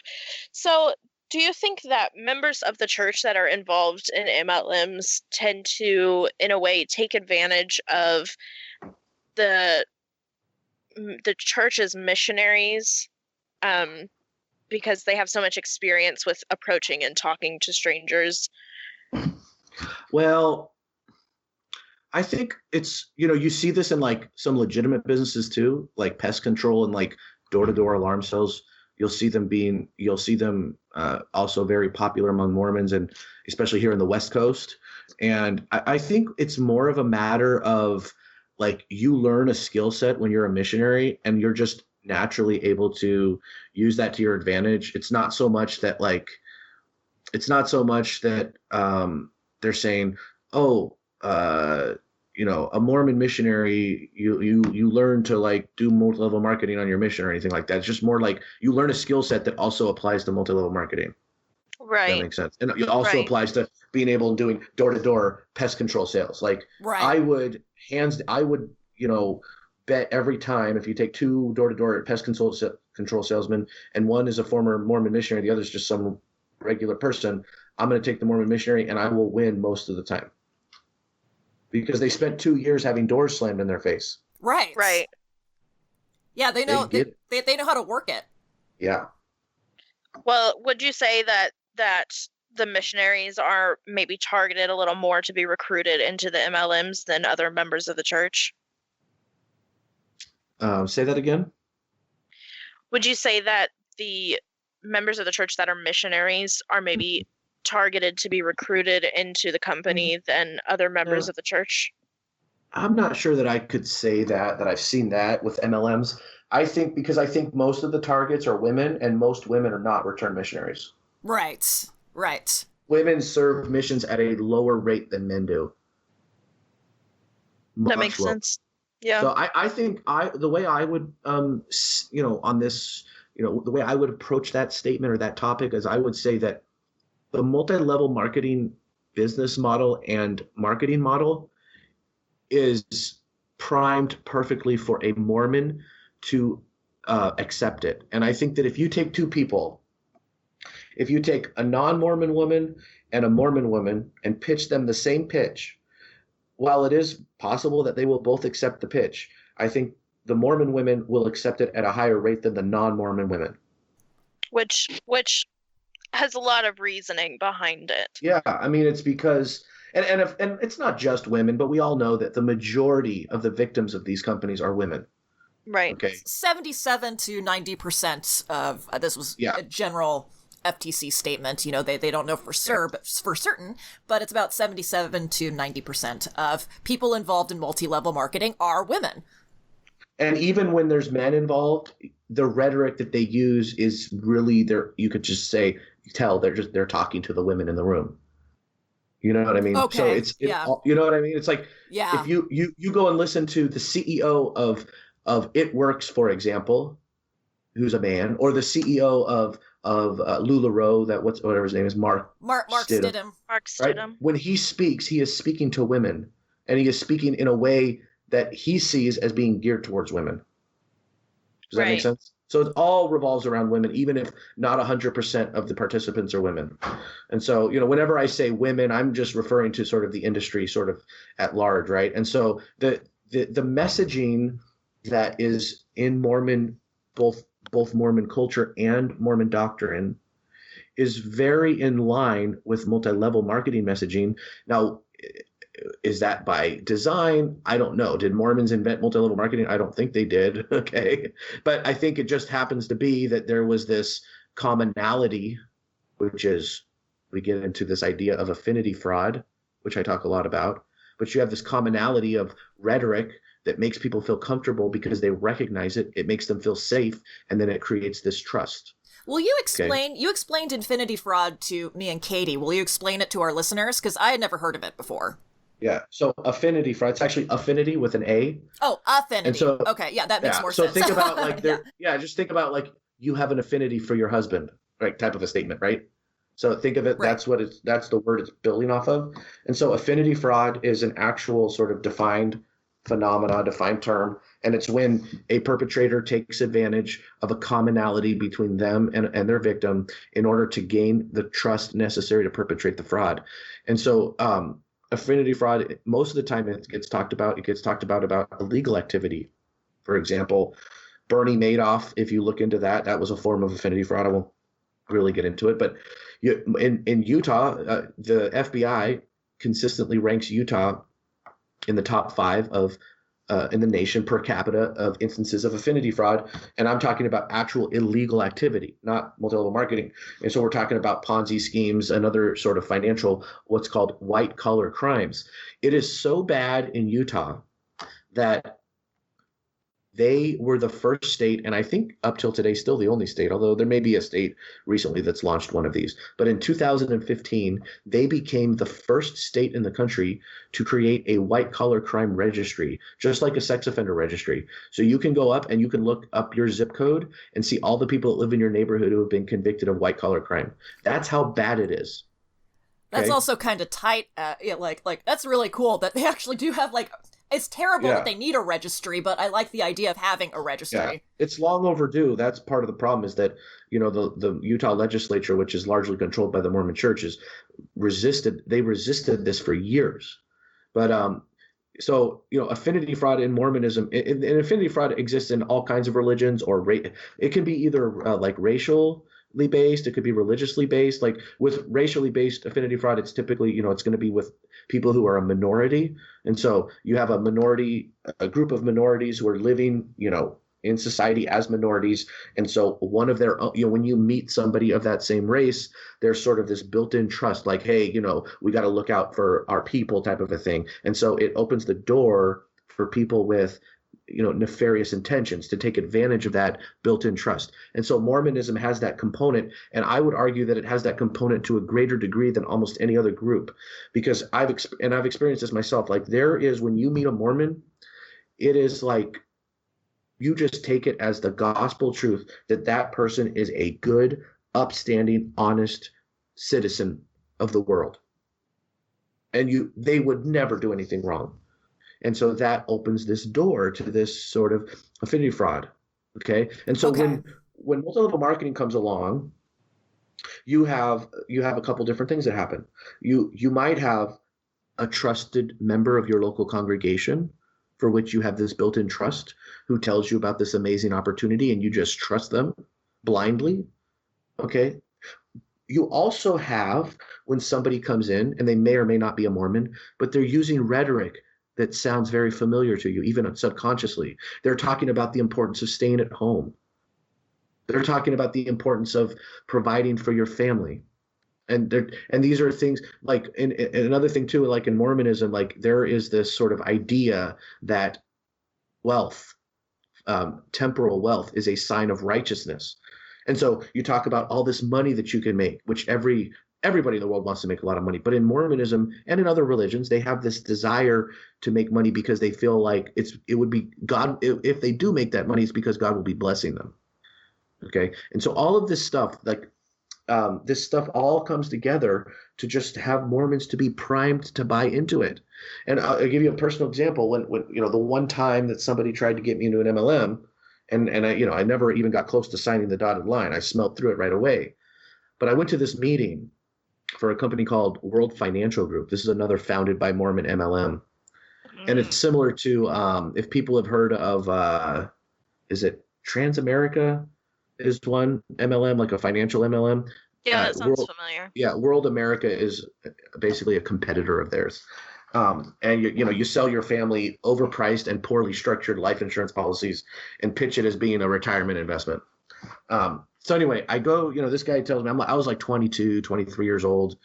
So, do you think that members of the church that are involved in MLMs tend to, in a way, take advantage of the church's missionaries because they have so much experience with approaching and talking to strangers? Well, I think it's, you see this in like some legitimate businesses too, like pest control and like door-to-door alarm cells. You'll see them also very popular among Mormons, and especially here in the West Coast. And I think it's more of a matter of like you learn a skill set when you're a missionary and you're just naturally able to use that to your advantage. It's not so much that they're saying, a Mormon missionary, you learn to like do multi-level marketing on your mission or anything like that. It's just more like you learn a skill set that also applies to multi-level marketing. Right. That makes sense. And it also applies to being able and doing door-to-door pest control sales. Like I would bet every time, if you take 2 door-to-door pest control salesmen and one is a former Mormon missionary, the other is just some regular person, I'm going to take the Mormon missionary and I will win most of the time. Because they spent 2 years having doors slammed in their face. Right. Right. Yeah, they know they know how to work it. Yeah. Well, would you say that the missionaries are maybe targeted a little more to be recruited into the MLMs than other members of the church? Say that again? Would you say that the members of the church that are missionaries are maybe targeted to be recruited into the company than other members of the church? I'm not sure that I could say that I've seen that with MLMs. I think most of the targets are women, and most women are not returned missionaries. Right. Women serve missions at a lower rate than men do. That makes sense. Yeah. So I think the way I would on this, the way I would approach that statement or that topic is I would say that the multi-level marketing business model and marketing model is primed perfectly for a Mormon to accept it. And I think that if you take 2 people, if you take a non-Mormon woman and a Mormon woman and pitch them the same pitch, while it is possible that they will both accept the pitch, I think the Mormon women will accept it at a higher rate than the non-Mormon women. Which has a lot of reasoning behind it. Yeah, I mean, it's because, and it's not just women, but we all know that the majority of the victims of these companies are women. Right. Okay. 77 to 90% of this was a general FTC statement. They don't know for certain, but it's about 77 to 90% of people involved in multi-level marketing are women. And even when there's men involved, the rhetoric that they use is really you could just tell they're talking to the women in the room. You know what I mean? Okay. So it's you know what I mean? It's like if you go and listen to the CEO of It Works, for example, who's a man, or the CEO of LuLaRoe, whatever his name is, Mark Stidham. Mark Stidham. Right? When he speaks, he is speaking to women, and he is speaking in a way that he sees as being geared towards women. Does that make sense? So it all revolves around women, even if not 100% of the participants are women. And so, whenever I say women, I'm just referring to sort of the industry sort of at large, right? And so the messaging that is in Mormon, both Mormon culture and Mormon doctrine, is very in line with multi-level marketing messaging. Now, is that by design? I don't know. Did Mormons invent multi-level marketing? I don't think they did. Okay. But I think it just happens to be that there was this commonality, which is, we get into this idea of affinity fraud, which I talk a lot about. But you have this commonality of rhetoric that makes people feel comfortable because they recognize it. It makes them feel safe. And then it creates this trust. Will you explain, you explained infinity fraud to me and Katie. Will you explain it to our listeners? Because I had never heard of it before. Yeah. So affinity fraud, it's actually affinity with an A. Oh, affinity. And so, okay. Yeah, that makes more sense. So think about just think about like you have an affinity for your husband, right? Type of a statement, right? So think of it, that's the word it's building off of. And so affinity fraud is an actual sort of defined term. And it's when a perpetrator takes advantage of a commonality between them and their victim in order to gain the trust necessary to perpetrate the fraud. And so affinity fraud, most of the time it gets talked about illegal activity. For example, Bernie Madoff, if you look into that, that was a form of affinity fraud. I won't really get into it, but in Utah, the FBI consistently ranks Utah in the top 5 of in the nation per capita of instances of affinity fraud. And I'm talking about actual illegal activity, not multi-level marketing. And so we're talking about Ponzi schemes and other sort of financial, what's called white collar crimes. It is so bad in Utah that they were the first state, and I think up till today still the only state, although there may be a state recently that's launched one of these. But in 2015, they became the first state in the country to create a white-collar crime registry, just like a sex offender registry. So you can go up and you can look up your zip code and see all the people that live in your neighborhood who have been convicted of white-collar crime. That's how bad it is. That's also kind of tight. Like that's really cool that they actually do have like It's terrible that they need a registry, but I like the idea of having a registry. Yeah, it's long overdue. That's part of the problem is that, the Utah legislature, which is largely controlled by the Mormon churches, resisted this for years. But so, affinity fraud in Mormonism, and affinity fraud exists in all kinds of religions, or it can be either like racially based, it could be religiously based. Like with racially based affinity fraud, it's typically, it's going to be with people who are a minority. And so you have a group of minorities who are living, in society as minorities. And so one of their own, when you meet somebody of that same race, there's sort of this built-in trust, like, hey, we got to look out for our people type of a thing. And so it opens the door for people with, nefarious intentions to take advantage of that built-in trust. And so Mormonism has that component, and I would argue that it has that component to a greater degree than almost any other group, because I've experienced this myself. Like when you meet a Mormon, it is like you just take it as the gospel truth that person is a good, upstanding, honest citizen of the world, and they would never do anything wrong. And so that opens this door to this sort of affinity fraud. Okay. And so when multi-level marketing comes along, you have a couple different things that happen. You might have a trusted member of your local congregation for which you have this built-in trust, who tells you about this amazing opportunity, and you just trust them blindly. Okay. You also have when somebody comes in, and they may or may not be a Mormon, but they're using rhetoric that sounds very familiar to you, even subconsciously. They're talking about the importance of staying at home. They're talking about the importance of providing for your family. And these are things like, and another thing too, like in Mormonism, like there is this sort of idea that wealth, temporal wealth, is a sign of righteousness. And so you talk about all this money that you can make, which everybody in the world wants to make a lot of money. But in Mormonism and in other religions, they have this desire to make money because they feel like it would be God. If they do make that money, it's because God will be blessing them. Okay. And so all of this stuff, this stuff all comes together to just have Mormons to be primed to buy into it. And I'll give you a personal example. When the one time that somebody tried to get me into an MLM, and I never even got close to signing the dotted line. I smelled through it right away. But I went to this meeting for a company called World Financial Group. This is another founded by Mormon MLM. And it's similar to, if people have heard of, is it Transamerica is one MLM, like a financial MLM? Yeah, that sounds familiar. Yeah, World America is basically a competitor of theirs. And you sell your family overpriced and poorly structured life insurance policies and pitch it as being a retirement investment. So anyway, I go, this guy tells me, I was like 22, 23 years old,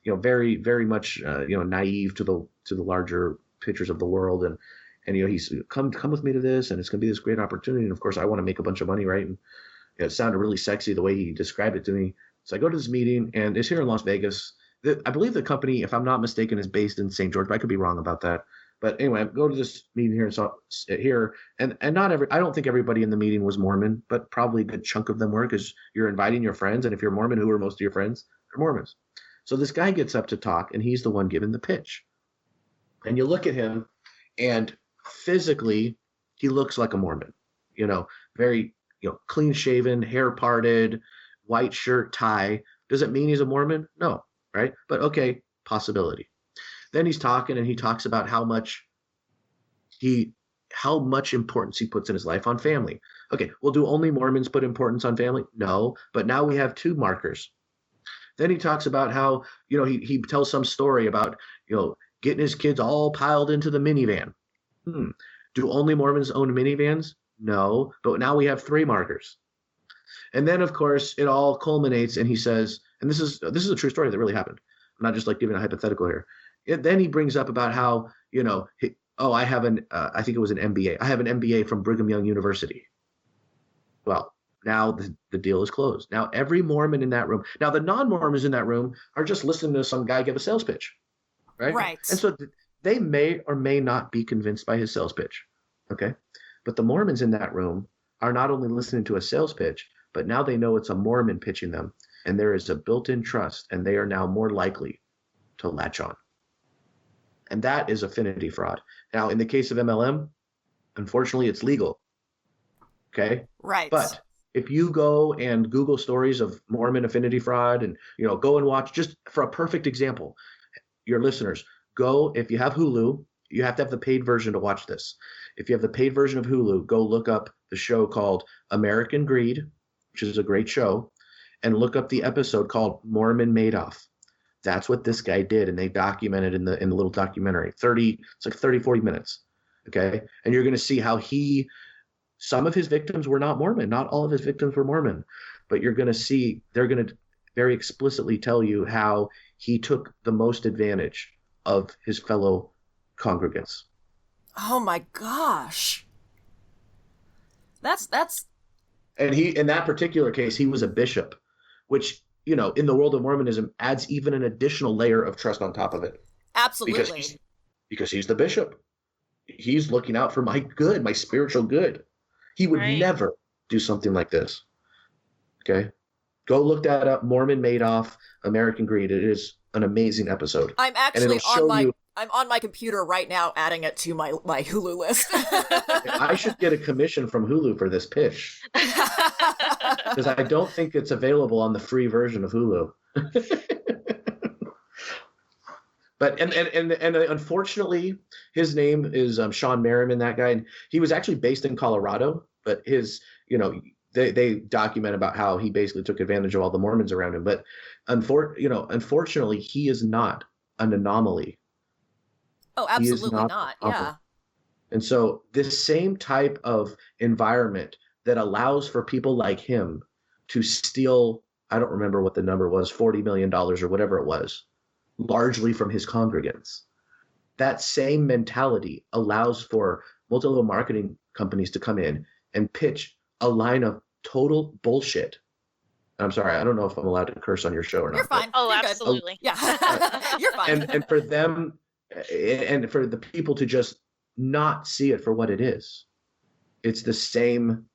very, very much, naive to the larger pictures of the world. And he's come with me to this, and it's going to be this great opportunity. And of course I want to make a bunch of money. Right. And it sounded really sexy the way he described it to me. So I go to this meeting, and it's here in Las Vegas. I believe the company, if I'm not mistaken, is based in St. George, but I could be wrong about that. But anyway, I go to this meeting here, and I don't think everybody in the meeting was Mormon, but probably a good chunk of them were, because you're inviting your friends, and if you're Mormon, who are most of your friends? They're Mormons. So this guy gets up to talk, and he's the one giving the pitch. And you look at him, and physically, he looks like a Mormon. Very clean shaven, hair parted, white shirt, tie. Does it mean he's a Mormon? No, right? But okay, possibility. Then he's talking, and he talks about how much importance he puts in his life on family. Okay, well, do only Mormons put importance on family? No, but now we have two markers. Then he talks about how, he tells some story about, getting his kids all piled into the minivan. Do only Mormons own minivans? No, but now we have three markers. And then, of course, it all culminates, and he says, and this is a true story that really happened. I'm not just like giving a hypothetical here. Then he brings up about how, I have I think it was an MBA. I have an MBA from Brigham Young University. Well, now the deal is closed. Now every Mormon in that room, now the non-Mormons in that room are just listening to some guy give a sales pitch, right? Right. And so they may or may not be convinced by his sales pitch, okay? But the Mormons in that room are not only listening to a sales pitch, but now they know it's a Mormon pitching them, and there is a built-in trust, and they are now more likely to latch on. And that is affinity fraud. Now, in the case of MLM, unfortunately, it's legal. Okay? Right. But if you go and Google stories of Mormon affinity fraud and, go and watch, just for a perfect example, your listeners, go, if you have Hulu, you have to have the paid version to watch this. If you have the paid version of Hulu, go look up the show called American Greed, which is a great show, and look up the episode called Mormon Madoff. That's what this guy did, and they documented in the little documentary. 40 minutes. Okay? And you're going to see how some of his victims were not Mormon. Not all of his victims were Mormon. But you're going to see, they're going to very explicitly tell you how he took the most advantage of his fellow congregants. Oh my gosh. That's And in that particular case, he was a bishop, which, in the world of Mormonism adds even an additional layer of trust on top of it. Absolutely. Because he's the bishop. He's looking out for my good, my spiritual good. He would never do something like this. Okay? Go look that up. Mormon Madoff, American Greed. It is an amazing episode. I'm actually I'm on my computer right now adding it to my Hulu list. I should get a commission from Hulu for this pitch. Because I don't think it's available on the free version of Hulu. But and unfortunately, his name is Sean Merriman, that guy. And he was actually based in Colorado, but his, they document about how he basically took advantage of all the Mormons around him. But unfortunately, he is not an anomaly. Oh, absolutely not. Yeah. And so this same type of environment that allows for people like him to steal, I don't remember what the number was, $40 million or whatever it was, largely from his congregants. That same mentality allows for multi-level marketing companies to come in and pitch a line of total bullshit. I'm sorry, I don't know if I'm allowed to curse on your show or not. You're fine. Oh, You're absolutely. Good. Yeah. You're fine. And for them, and for the people to just not see it for what it is. It's the same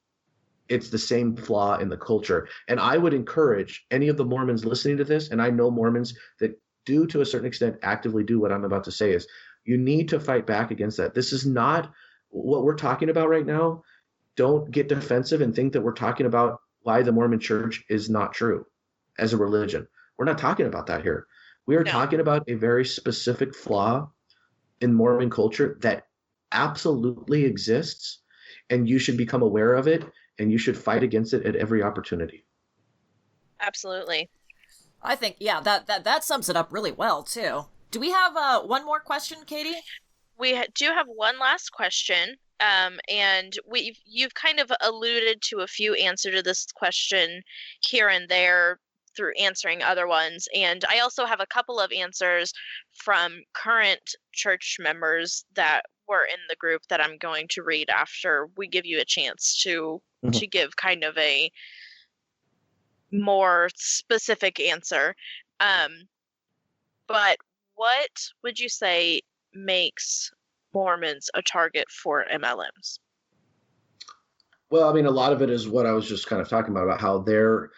flaw in the culture. And I would encourage any of the Mormons listening to this, and I know Mormons that do to a certain extent actively do what I'm about to say, is you need to fight back against that. This is not what we're talking about right now. Don't get defensive and think that we're talking about why the Mormon church is not true as a religion. We're not talking about that here. We are talking about a very specific flaw in Mormon culture that absolutely exists, and you should become aware of it, and you should fight against it at every opportunity. Absolutely. I think, that sums it up really well, too. Do we have one more question, Katie? We do have one last question, and you've kind of alluded to a few answers to this question here and there through answering other ones, and I also have a couple of answers from current church members that were in the group that I'm going to read after we give you a chance to give kind of a more specific answer. But what would you say makes Mormons a target for MLMs? Well, I mean, a lot of it is what I was just kind of talking about how they're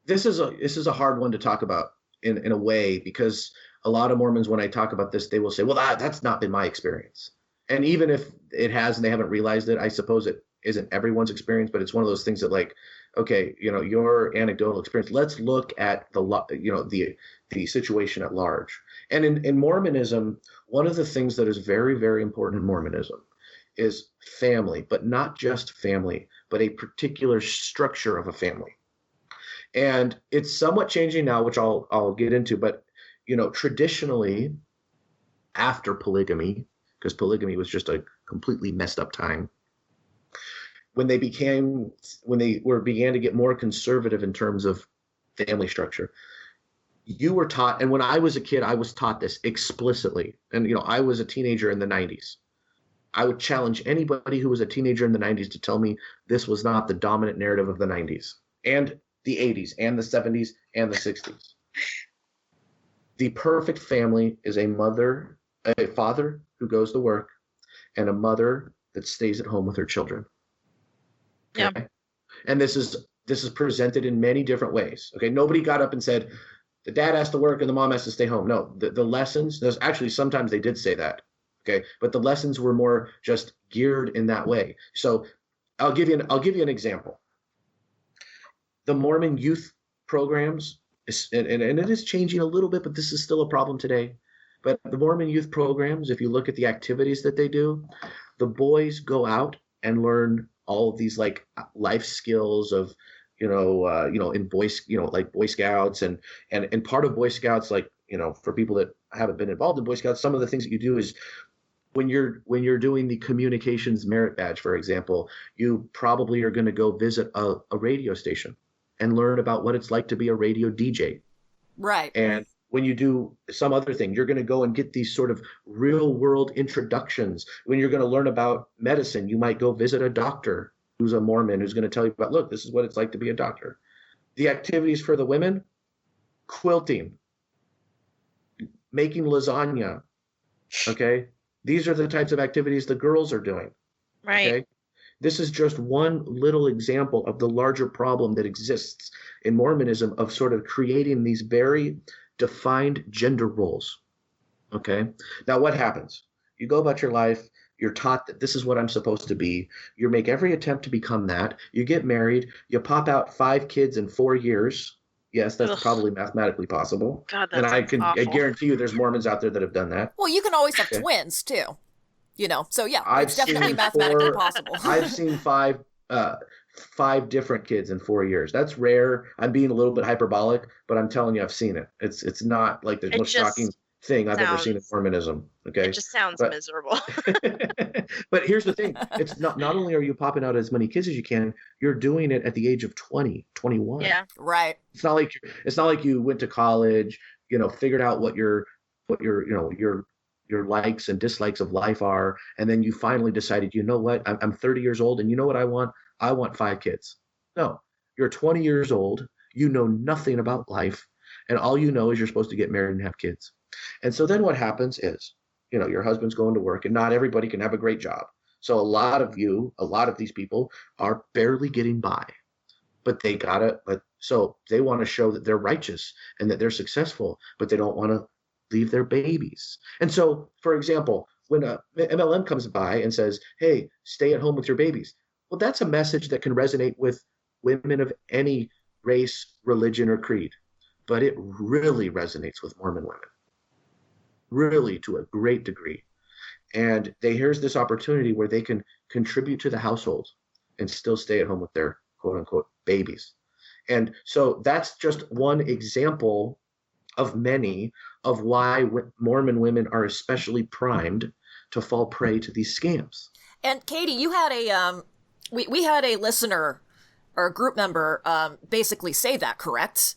this is a hard one to talk about in a way, because a lot of Mormons, when I talk about this, they will say, well, that's not been my experience. And even if it has and they haven't realized it, I suppose it isn't everyone's experience, but it's one of those things that, like, okay, your anecdotal experience, let's look at the situation at large. And in Mormonism, one of the things that is very, very important in Mormonism is family, but not just family, but a particular structure of a family. And it's somewhat changing now, which I'll get into, but traditionally after polygamy, because polygamy was just a completely messed up time, when they began to get more conservative in terms of family structure, you were taught, and when I was a kid, I was taught this explicitly. And I was a teenager in the 90s. I would challenge anybody who was a teenager in the 90s to tell me this was not the dominant narrative of the 90s and the 80s and the 70s and the 60s. The perfect family is a father who goes to work, and a mother that stays at home with her children. Okay? Yeah. And this is presented in many different ways. Okay, nobody got up and said, the dad has to work and the mom has to stay home. No, the lessons, there's actually sometimes they did say that. Okay. But the lessons were more just geared in that way. So I'll give you an example. The Mormon youth programs, and it is changing a little bit, but this is still a problem today. But the Mormon youth programs, if you look at the activities that they do, the boys go out and learn all of these like life skills of, in like Boy Scouts and part of Boy Scouts, like, for people that haven't been involved in Boy Scouts, some of the things that you do is when you're doing the communications merit badge, for example, you probably are going to go visit a radio station and learn about what it's like to be a radio DJ. Right. And when you do some other thing, you're going to go and get these sort of real world introductions. When you're going to learn about medicine, you might go visit a doctor who's a Mormon, who's going to tell you about, look, this is what it's like to be a doctor. The activities for the women, quilting, making lasagna. Okay. These are the types of activities the girls are doing. Right. Okay? This is just one little example of the larger problem that exists in Mormonism of sort of creating these very defined gender roles. Okay. Now what happens? You go about your life. You're taught that this is what I'm supposed to be. You make every attempt to become that. You get married. You pop out 5 kids in 4 years. Yes, that's probably mathematically possible. God, and I awful. guarantee you there's Mormons out there that have done that. Well, you can always have twins too. So yeah, it's definitely mathematically possible. I've seen 5 different kids in 4 years. That's rare. I'm being a little bit hyperbolic, but I'm telling you, I've seen it. It's not like the most shocking thing I've ever seen in Mormonism. Okay, it just sounds miserable. But here's the thing: it's not only are you popping out as many kids as you can, you're doing it at the age of 20, 21. Yeah, right. It's not like you went to college, figured out what your likes and dislikes of life are, and then you finally decided, you know what, I'm 30 years old, and you know what I want 5 kids. No, you're 20 years old, you know nothing about life, and all you know is you're supposed to get married and have kids. And so then what happens is, your husband's going to work, and not everybody can have a great job. So a lot of these people are barely getting by, but so they want to show that they're righteous and that they're successful, but they don't want to leave their babies. And so, for example, when a MLM comes by and says, hey, stay at home with your babies, well, that's a message that can resonate with women of any race, religion, or creed. But it really resonates with Mormon women, really to a great degree. And here's this opportunity where they can contribute to the household and still stay at home with their quote unquote babies. And so that's just one example of many of why Mormon women are especially primed to fall prey to these scams. And Katie, you had we had a listener or a group member basically say that, correct?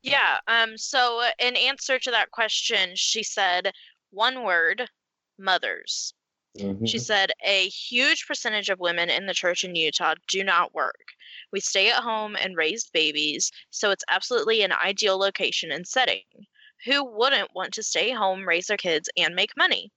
Yeah. So in answer to that question, she said one word: mothers. Mm-hmm. She said a huge percentage of women in the church in Utah do not work. We stay at home and raise babies, so it's absolutely an ideal location and setting. Who wouldn't want to stay home, raise their kids, and make money?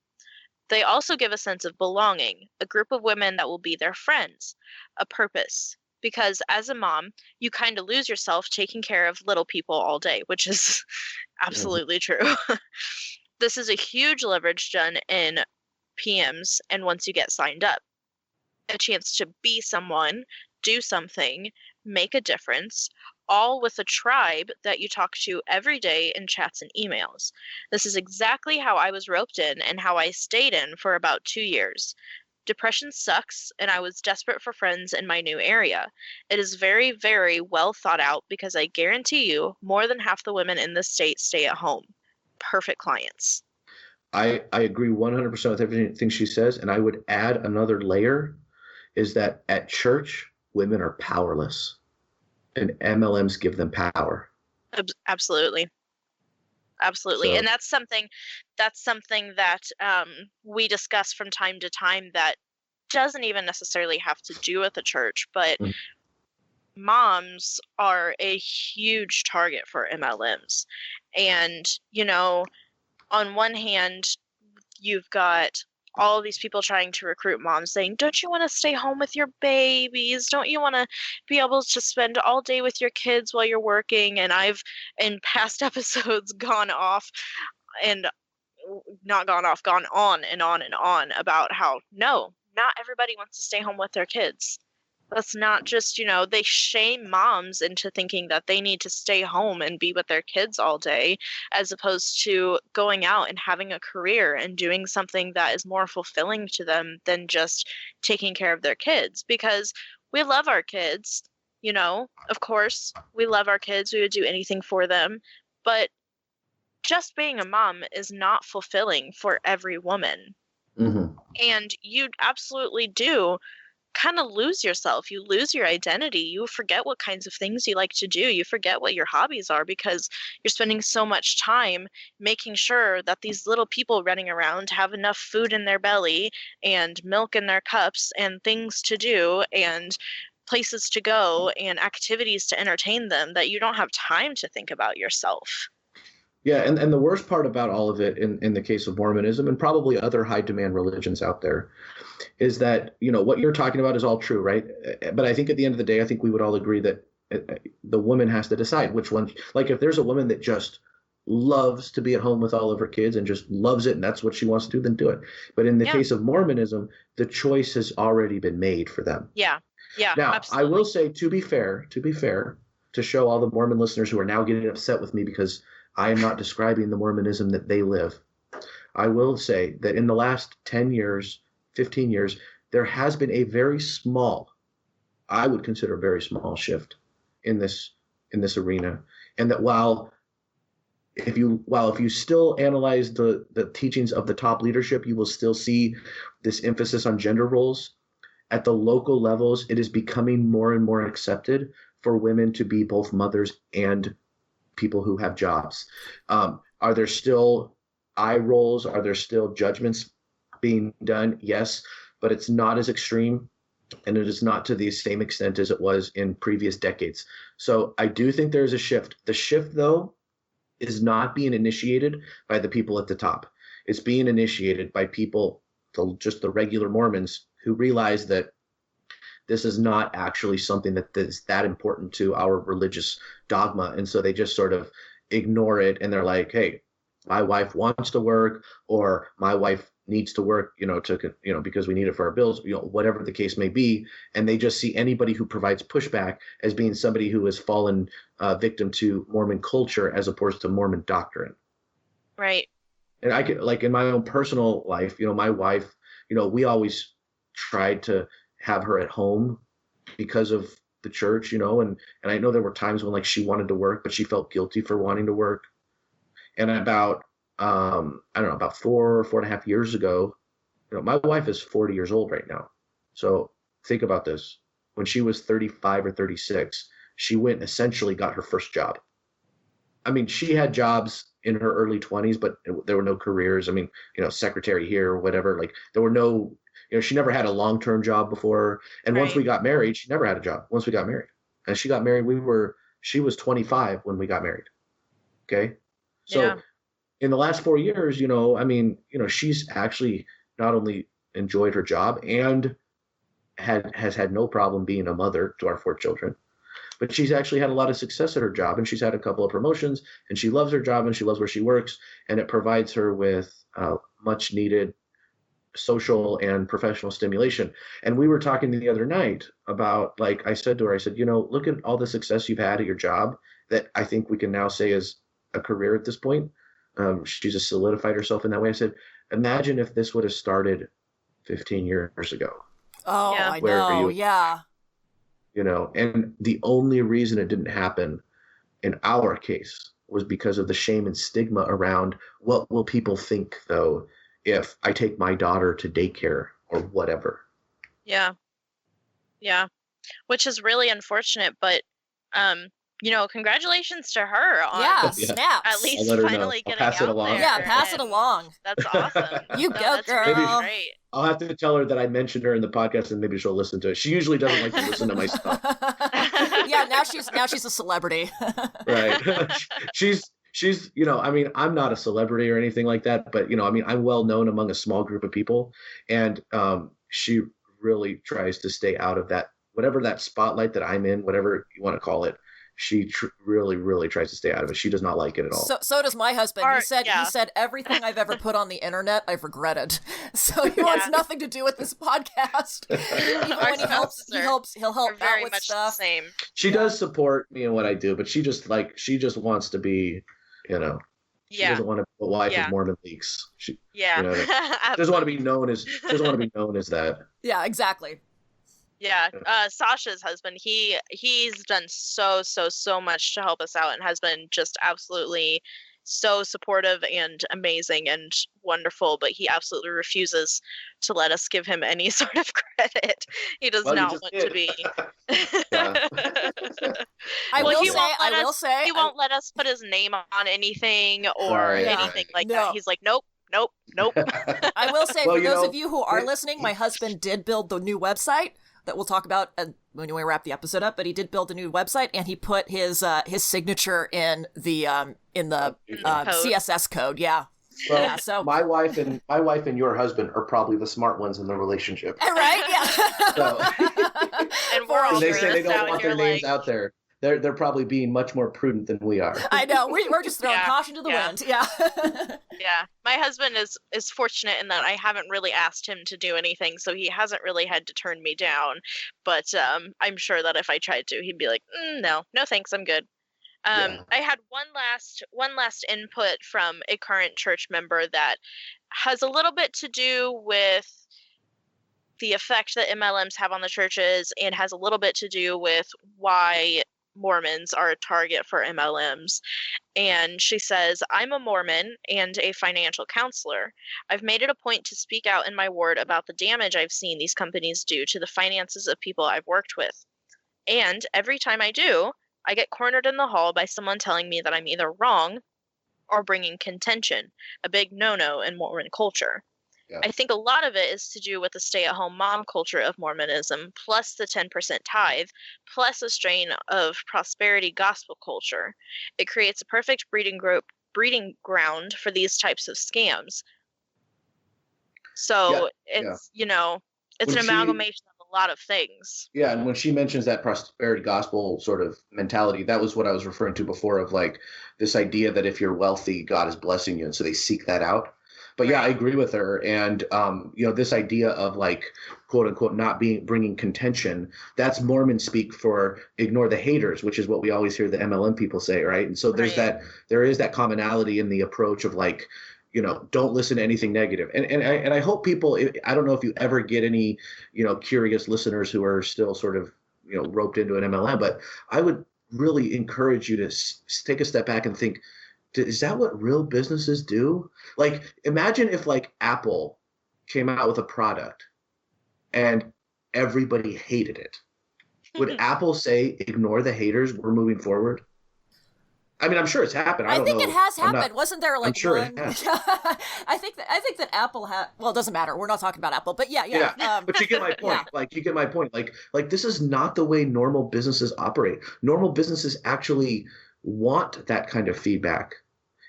They also give a sense of belonging, a group of women that will be their friends, a purpose. Because as a mom, you kind of lose yourself taking care of little people all day, which is absolutely true. This is a huge leverage done in PMs, and once you get signed up, a chance to be someone, do something, make a difference, all with a tribe that you talk to every day in chats and emails. This is exactly how I was roped in and how I stayed in for about 2 years. Depression sucks, and I was desperate for friends in my new area. It is very, very well thought out because I guarantee you more than half the women in this state stay at home. Perfect clients. I agree 100% with everything she says, and I would add another layer, is that at church, women are powerless, and MLMs give them power. Absolutely. Absolutely. So, and that's something that we discuss from time to time that doesn't even necessarily have to do with the church, but moms are a huge target for MLMs. And, on one hand, you've got all of these people trying to recruit moms saying, don't you want to stay home with your babies? Don't you want to be able to spend all day with your kids while you're working? And I've, in past episodes, gone off and not gone off, gone on and on and on about how, no, not everybody wants to stay home with their kids. That's not just, they shame moms into thinking that they need to stay home and be with their kids all day, as opposed to going out and having a career and doing something that is more fulfilling to them than just taking care of their kids. Because we love our kids, of course, we love our kids. We would do anything for them. But just being a mom is not fulfilling for every woman. Mm-hmm. And you absolutely do kind of lose yourself. You lose your identity. You forget what kinds of things you like to do. You forget what your hobbies are because you're spending so much time making sure that these little people running around have enough food in their belly and milk in their cups and things to do and places to go and activities to entertain them, that you don't have time to think about yourself. Yeah, and the worst part about all of it in the case of Mormonism and probably other high demand religions out there is that, what you're talking about is all true, right? But I think at the end of the day, I think we would all agree that the woman has to decide which one. Like if there's a woman that just loves to be at home with all of her kids and just loves it and that's what she wants to do, then do it. But in the case of Mormonism, the choice has already been made for them. Yeah. Yeah. Now, absolutely. I will say, to be fair, to show all the Mormon listeners who are now getting upset with me because I am not describing the Mormonism that they live, I will say that in the last 10 years, 15 years, there has been a very small, I would consider a very small shift in this arena. And that while if you still analyze the teachings of the top leadership, you will still see this emphasis on gender roles. At the local levels, it is becoming more and more accepted for women to be both mothers and people who have jobs. Are there still eye rolls? Are there still judgments being done? Yes, but it's not as extreme, and it is not to the same extent as it was in previous decades. So I do think there's a shift. The shift, though, is not being initiated by the people at the top. It's being initiated by people, just the regular Mormons, who realize that this is not actually something that is that important to our religious dogma. And so they just sort of ignore it. And they're like, hey, my wife wants to work, or my wife needs to work, because we need it for our bills, whatever the case may be. And they just see anybody who provides pushback as being somebody who has fallen victim to Mormon culture as opposed to Mormon doctrine. Right. And I could, like in my own personal life, my wife, we always tried to have her at home because of the church, and I know there were times when like she wanted to work, but she felt guilty for wanting to work. And about, about 4.5 years ago, my wife is 40 years old right now. So think about this. When she was 35 or 36, she went and essentially got her first job. I mean, she had jobs in her early 20s, but there were no careers. I mean, secretary here or whatever, like there were no, she never had a long-term job before. And once we got married, she never had a job once we got married. And she got married, she was 25 when we got married. Okay. So in the last 4 years, she's actually not only enjoyed her job and has had no problem being a mother to our 4 children, but she's actually had a lot of success at her job, and she's had a couple of promotions, and she loves her job and she loves where she works, and it provides her with much needed social and professional stimulation. And we were talking the other night about, like I said to her, look at all the success you've had at your job that I think we can now say is a career at this point. She's just solidified herself in that way. I said, imagine if this would have started 15 years ago. Oh, yeah. I know. Yeah. And the only reason it didn't happen in our case was because of the shame and stigma around what will people think, though, if I take my daughter to daycare or whatever. Yeah. Yeah. Which is really unfortunate, but, congratulations to her on snaps. At least finally getting pass it out along. there. Yeah, pass it along. That's awesome. You go, girl. Really great. I'll have to tell her that I mentioned her in the podcast, and maybe she'll listen to it. She usually doesn't like to listen to my stuff. Yeah, now she's a celebrity. Right. she's, I mean, I'm not a celebrity or anything like that, but, I mean, I'm well known among a small group of people. And she really tries to stay out of that, whatever that spotlight that I'm in, whatever you want to call it. She really, really tries to stay out of it. She does not like it at all. So does my husband. He said everything I've ever put on the internet, I've regretted. So he wants nothing to do with this podcast. Even when he'll help out with stuff. Same. She does support me in what I do, but she just wants to be, she doesn't want to be the wife of MormonLeaks. She doesn't want to be known as that. Yeah, exactly. Yeah, Sasha's husband, he's done so much to help us out and has been just absolutely so supportive and amazing and wonderful, but he absolutely refuses to let us give him any sort of credit. He does not want to be. I will say he won't let us put his name on anything or anything like that. He's like, nope. I will say, for those of you who are listening, my husband did build the new website that we'll talk about when we wrap the episode up, but he did build a new website and he put his signature in the CSS code. Yeah. Well, so my wife and your husband are probably the smart ones in the relationship. Right? Yeah. So, and we're all they say they don't want their names out there. They're probably being much more prudent than we are. I know. We're just throwing caution to the wind. Yeah. Yeah. My husband is fortunate in that I haven't really asked him to do anything, so he hasn't really had to turn me down. But I'm sure that if I tried to, he'd be like, no thanks, I'm good. I had one last input from a current church member that has a little bit to do with the effect that MLMs have on the churches and has a little bit to do with why Mormons are a target for MLMs. And she says, I'm a Mormon and a financial counselor. I've made it a point to speak out in my ward about the damage I've seen these companies do to the finances of people I've worked with. And every time I do, I get cornered in the hall by someone telling me that I'm either wrong or bringing contention, a big no-no in Mormon culture. Yeah. I think a lot of it is to do with the stay-at-home mom culture of Mormonism, plus the 10% tithe, plus a strain of prosperity gospel culture. It creates a perfect breeding ground for these types of scams. So it's an amalgamation of a lot of things. Yeah, and when she mentions that prosperity gospel sort of mentality, that was what I was referring to before, of like this idea that if you're wealthy, God is blessing you, and so they seek that out. But yeah, I agree with her. And, this idea of like, quote unquote, not bringing contention, that's Mormon speak for ignore the haters, which is what we always hear the MLM people say. Right. And so there is that commonality in the approach of like, don't listen to anything negative. And I hope people, I don't know if you ever get any, curious listeners who are still sort of, roped into an MLM, but I would really encourage you to take a step back and think, is that what real businesses do? Like, imagine if like Apple came out with a product and everybody hated it. Would Apple say, ignore the haters, we're moving forward? I mean, I'm sure it's happened. I think it has happened. Wasn't there like I'm sure one? It has. I think that Apple had. Well, it doesn't matter. We're not talking about Apple, but yeah. But you get my point. Yeah. Like you get my point. Like this is not the way normal businesses operate. Normal businesses actually want that kind of feedback.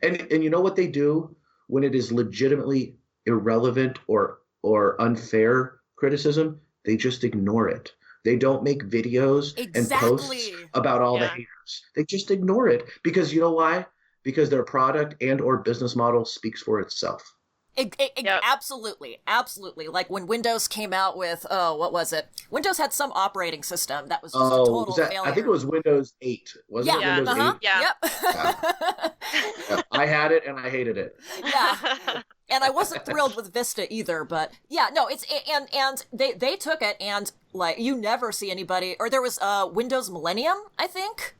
And you know what they do when it is legitimately irrelevant or unfair criticism? They just ignore it. They don't make videos and posts about all the haters. They just ignore it because you know why? Because their product and or business model speaks for itself. Absolutely. Like when Windows came out with, what was it? Windows had some operating system that was just a total failure. I think it was Windows 8. Wasn't it Windows 8? Yeah. Yep. I had it and I hated it. Yeah. And I wasn't thrilled with Vista either, but yeah, no, it's, and they took it and like, you never see anybody, or there was Windows Millennium, I think,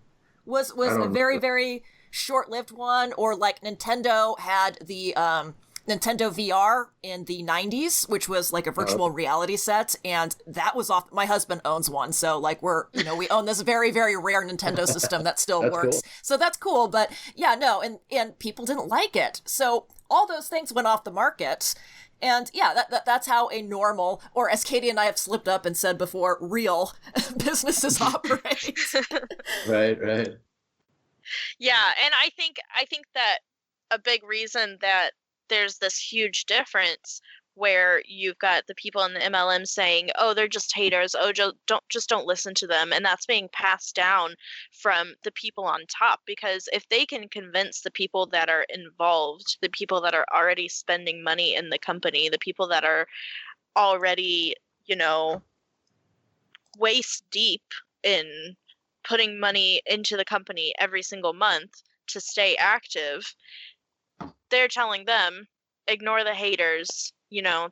was a very, very short-lived one, or like Nintendo had the, Nintendo VR in the 90s, which was like a virtual reality set, and that was off. My husband owns one, so like we own this very, very rare Nintendo system that still works. Cool. So that's cool, but yeah, no, and people didn't like it. So all those things went off the market. And yeah, that's how a normal, or as Katie and I have slipped up and said before, real businesses operate. Right. Yeah, and I think that a big reason that there's this huge difference where you've got the people in the MLM saying, "Oh, they're just haters. Oh, don't listen to them," and that's being passed down from the people on top. Because if they can convince the people that are involved, the people that are already spending money in the company, the people that are already, waist deep in putting money into the company every single month to stay active, they're telling them, ignore the haters,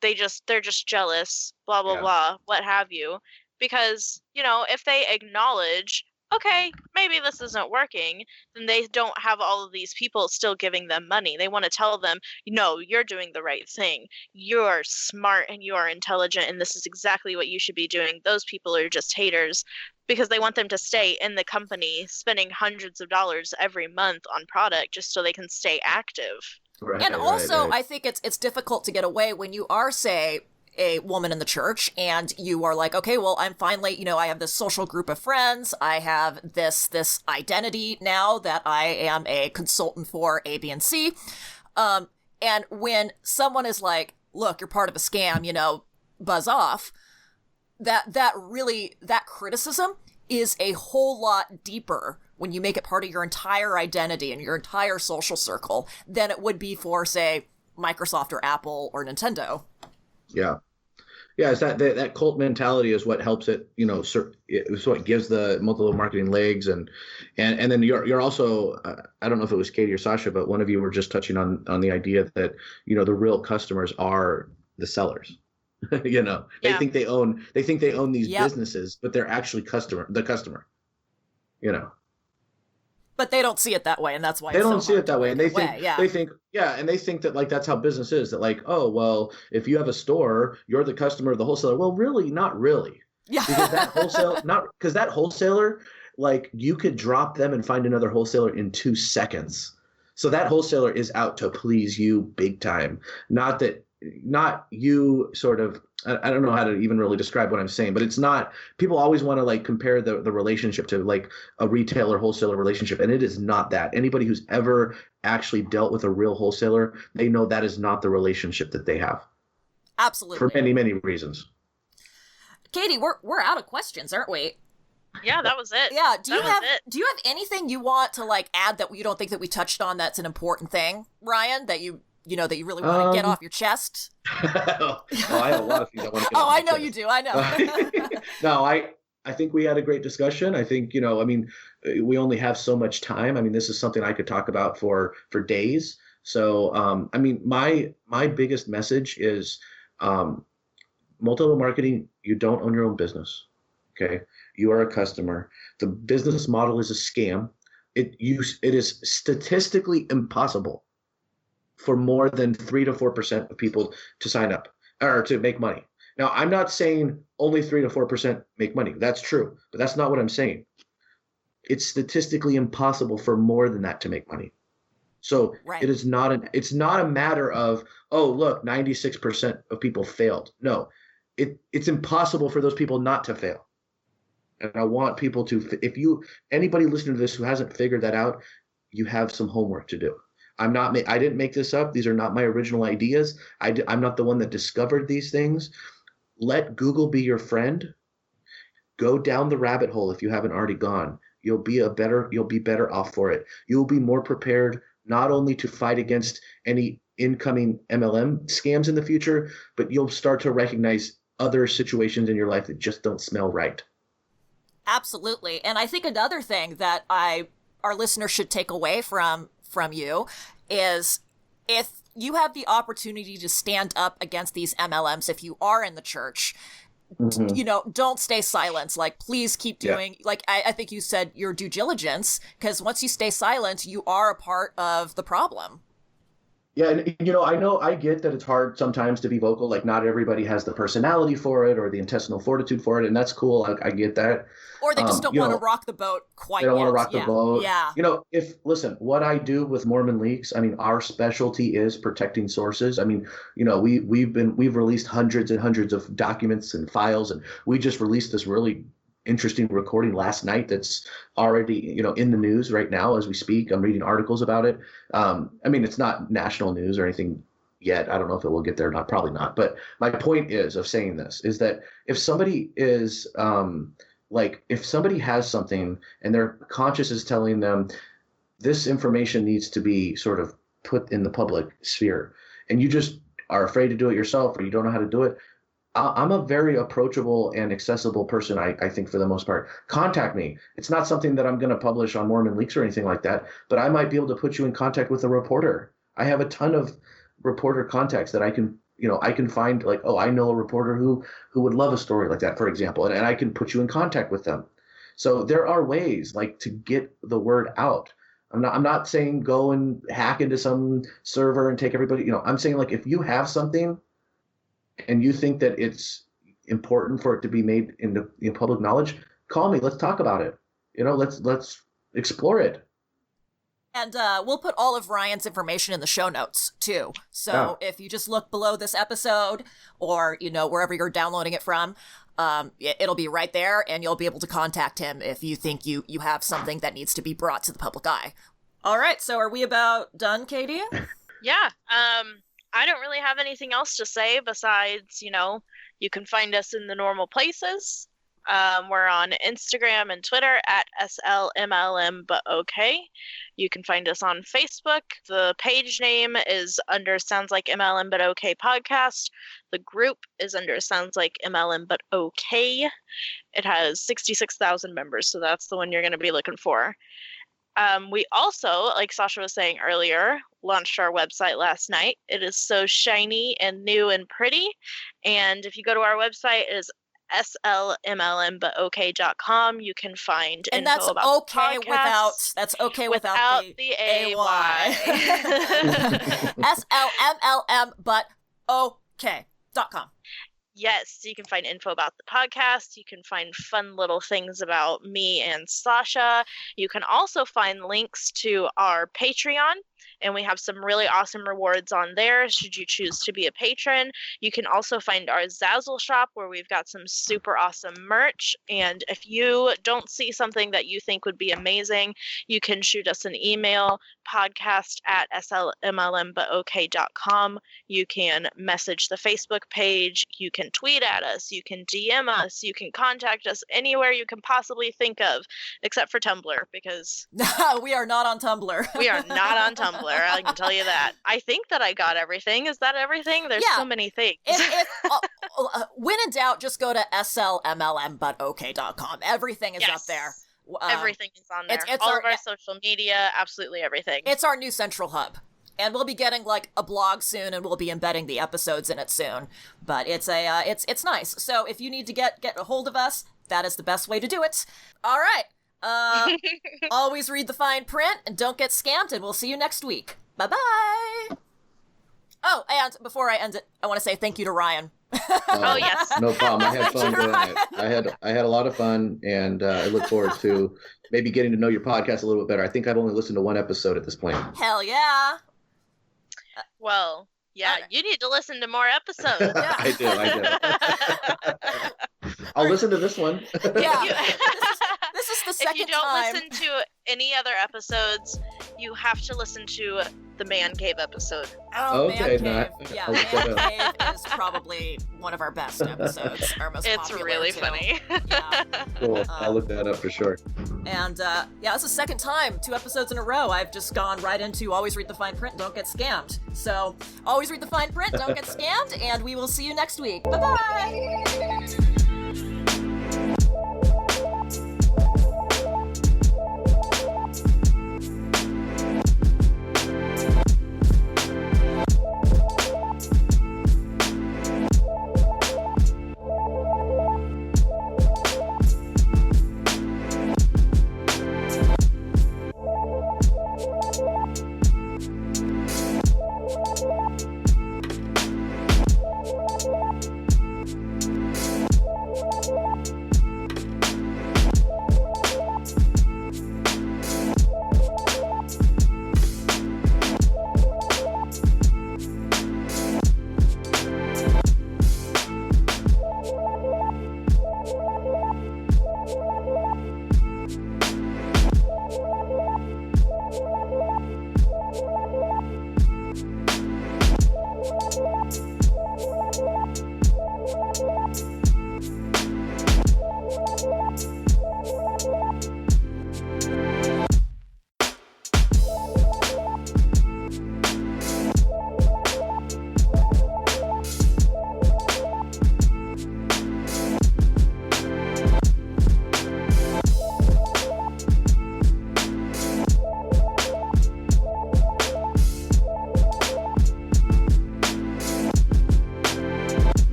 they're just jealous, blah blah blah, what have you. Because if they acknowledge, okay, maybe this isn't working, then they don't have all of these people still giving them money. They want to tell them, no, you're doing the right thing, you're smart and you are intelligent, and this is exactly what you should be doing. Those people are just haters, because they want them to stay in the company spending hundreds of dollars every month on product just so they can stay active. Right, and also, right. I think it's difficult to get away when you are, say, a woman in the church, and you are like, okay, well, I'm finally, I have this social group of friends. I have this identity now that I am a consultant for A, B, and C. And when someone is like, look, you're part of a scam, buzz off, that criticism is a whole lot deeper when you make it part of your entire identity and your entire social circle than it would be for, say, Microsoft or Apple or Nintendo. Yeah. Yeah, it's that cult mentality is what helps it, it's what gives the multi-level marketing legs. And then you're also, I don't know if it was Katie or Sasha, but one of you were just touching on the idea that, the real customers are the sellers. They think they own these businesses, but they're actually the customer, But they don't see it that way, and that's why they don't see it that way. And they think that like that's how business is. That like, oh well, if you have a store, you're the customer of the wholesaler. Well, really, not really. Yeah. Because that wholesaler, like you could drop them and find another wholesaler in 2 seconds. So that wholesaler is out to please you big time. Not you sort of, I don't know how to even really describe what I'm saying, but it's not, people always want to like compare the relationship to like a retailer wholesaler relationship. And it is not that. Anybody who's ever actually dealt with a real wholesaler, they know that is not the relationship that they have. Absolutely. For many, many reasons. Katie, we're out of questions, aren't we? Yeah, that was it. Yeah. Do you have anything you want to like add that you don't think that we touched on that's an important thing, Ryan, that you really want to get off your chest? I have a lot of things I want to get off I know chest. You do. I know. No, I think we had a great discussion. I think, we only have so much time. I mean, this is something I could talk about for days. So, my biggest message is multi-level marketing, you don't own your own business. Okay. You are a customer. The business model is a scam. It is statistically impossible for more than 3 to 4% of people to sign up or to make money. Now, I'm not saying only 3 to 4% make money. That's true, but that's not what I'm saying. It's statistically impossible for more than that to make money. So right. It's not a matter of, oh, look, 96% of people failed. No, it's impossible for those people not to fail. And I want people to, anybody listening to this who hasn't figured that out, you have some homework to do. I didn't make this up. These are not my original ideas. I'm not the one that discovered these things. Let Google be your friend. Go down the rabbit hole if you haven't already gone. You'll be better off for it. You'll be more prepared not only to fight against any incoming MLM scams in the future, but you'll start to recognize other situations in your life that just don't smell right. Absolutely. And I think another thing that our listeners should take away from you is, if you have the opportunity to stand up against these MLMs, if you are in the church, don't stay silent. Like, please keep doing, like, I think you said, your due diligence, because once you stay silent, you are a part of the problem. Yeah, and I get that it's hard sometimes to be vocal. Like, not everybody has the personality for it or the intestinal fortitude for it, and that's cool. I get that. Or they just don't want to rock the boat quite yet. They don't want to rock the boat. Yeah. What I do with MormonLeaks, our specialty is protecting sources. We've released hundreds and hundreds of documents and files, and we just released this really interesting recording last night that's already, in the news right now as we speak. I'm reading articles about it. I mean, it's not national news or anything yet. I don't know if it will get there or not, probably not. But my point of saying this is that if somebody is if somebody has something and their conscience is telling them this information needs to be sort of put in the public sphere, and you just are afraid to do it yourself or you don't know how to do it, I'm a very approachable and accessible person, I think, for the most part. Contact me. It's not something that I'm going to publish on MormonLeaks or anything like that, but I might be able to put you in contact with a reporter. I have a ton of reporter contacts that I can find, like, oh, I know a reporter who would love a story like that, for example, and I can put you in contact with them. So there are ways, like, to get the word out. I'm not saying go and hack into some server and take everybody, I'm saying, like, if you have something and you think that it's important for it to be made into public knowledge, call me. Let's talk about it. Let's explore it. And we'll put all of Ryan's information in the show notes, too. So if you just look below this episode or, wherever you're downloading it from, it'll be right there, and you'll be able to contact him if you think you have something that needs to be brought to the public eye. All right, so are we about done, Katie? Yeah. I don't really have anything else to say besides, you can find us in the normal places. We're on Instagram and Twitter at SLMLM, but okay. You can find us on Facebook. The page name is under Sounds Like MLM, but okay podcast. The group is under Sounds Like MLM, but okay. It has 66,000 members, so that's the one you're going to be looking for. We also, like Sasha was saying earlier, launched our website last night. It is so shiny and new and pretty. And if you go to our website, it is slmlmbutokay.com. You can find and info that's about okay the podcast. that's okay without the AY. SLMLM but okay.com. Yes, you can find info about the podcast. You can find fun little things about me and Sasha. You can also find links to our Patreon, and we have some really awesome rewards on there should you choose to be a patron. You can also find our Zazzle shop where we've got some super awesome merch. And if you don't see something that you think would be amazing, you can shoot us an email, podcast@slmlmbutokay.com. You can message the Facebook page. You can tweet at us. You can DM us. You can contact us anywhere you can possibly think of, except for Tumblr, because we are not on Tumblr. We are not on Tumblr. I can tell you that. I think that I got everything. Is that everything? There's so many things. When in doubt, just go to slmlmbutokay.com. Everything is up there. Everything is on there. It's all of our social media, absolutely everything. It's our new central hub. And we'll be getting like a blog soon, and we'll be embedding the episodes in it soon. But it's nice. So if you need to get a hold of us, that is the best way to do it. All right. Always read the fine print and don't get scammed, and we'll see you next week. Bye-bye. Oh, and before I end it, I want to say thank you to Ryan. Oh, yes. No problem. I had fun doing it. I had a lot of fun, and I look forward to maybe getting to know your podcast a little bit better. I think I've only listened to one episode at this point. Hell yeah. Well, yeah, you need to listen to more episodes. Yeah. I do. I'll listen to this one. Yeah. This is the second time. If you don't listen to any other episodes, you have to listen to the Man Cave episode. Oh, okay, Man Cave. Yeah, Man Cave is probably one of our best episodes. Our most it's popular, really too. Funny. Yeah. Cool. I'll look that up for sure. And it's the second time, 2 episodes in a row, I've just gone right into always read the fine print, don't get scammed. So always read the fine print, don't get scammed, and we will see you next week. Bye-bye!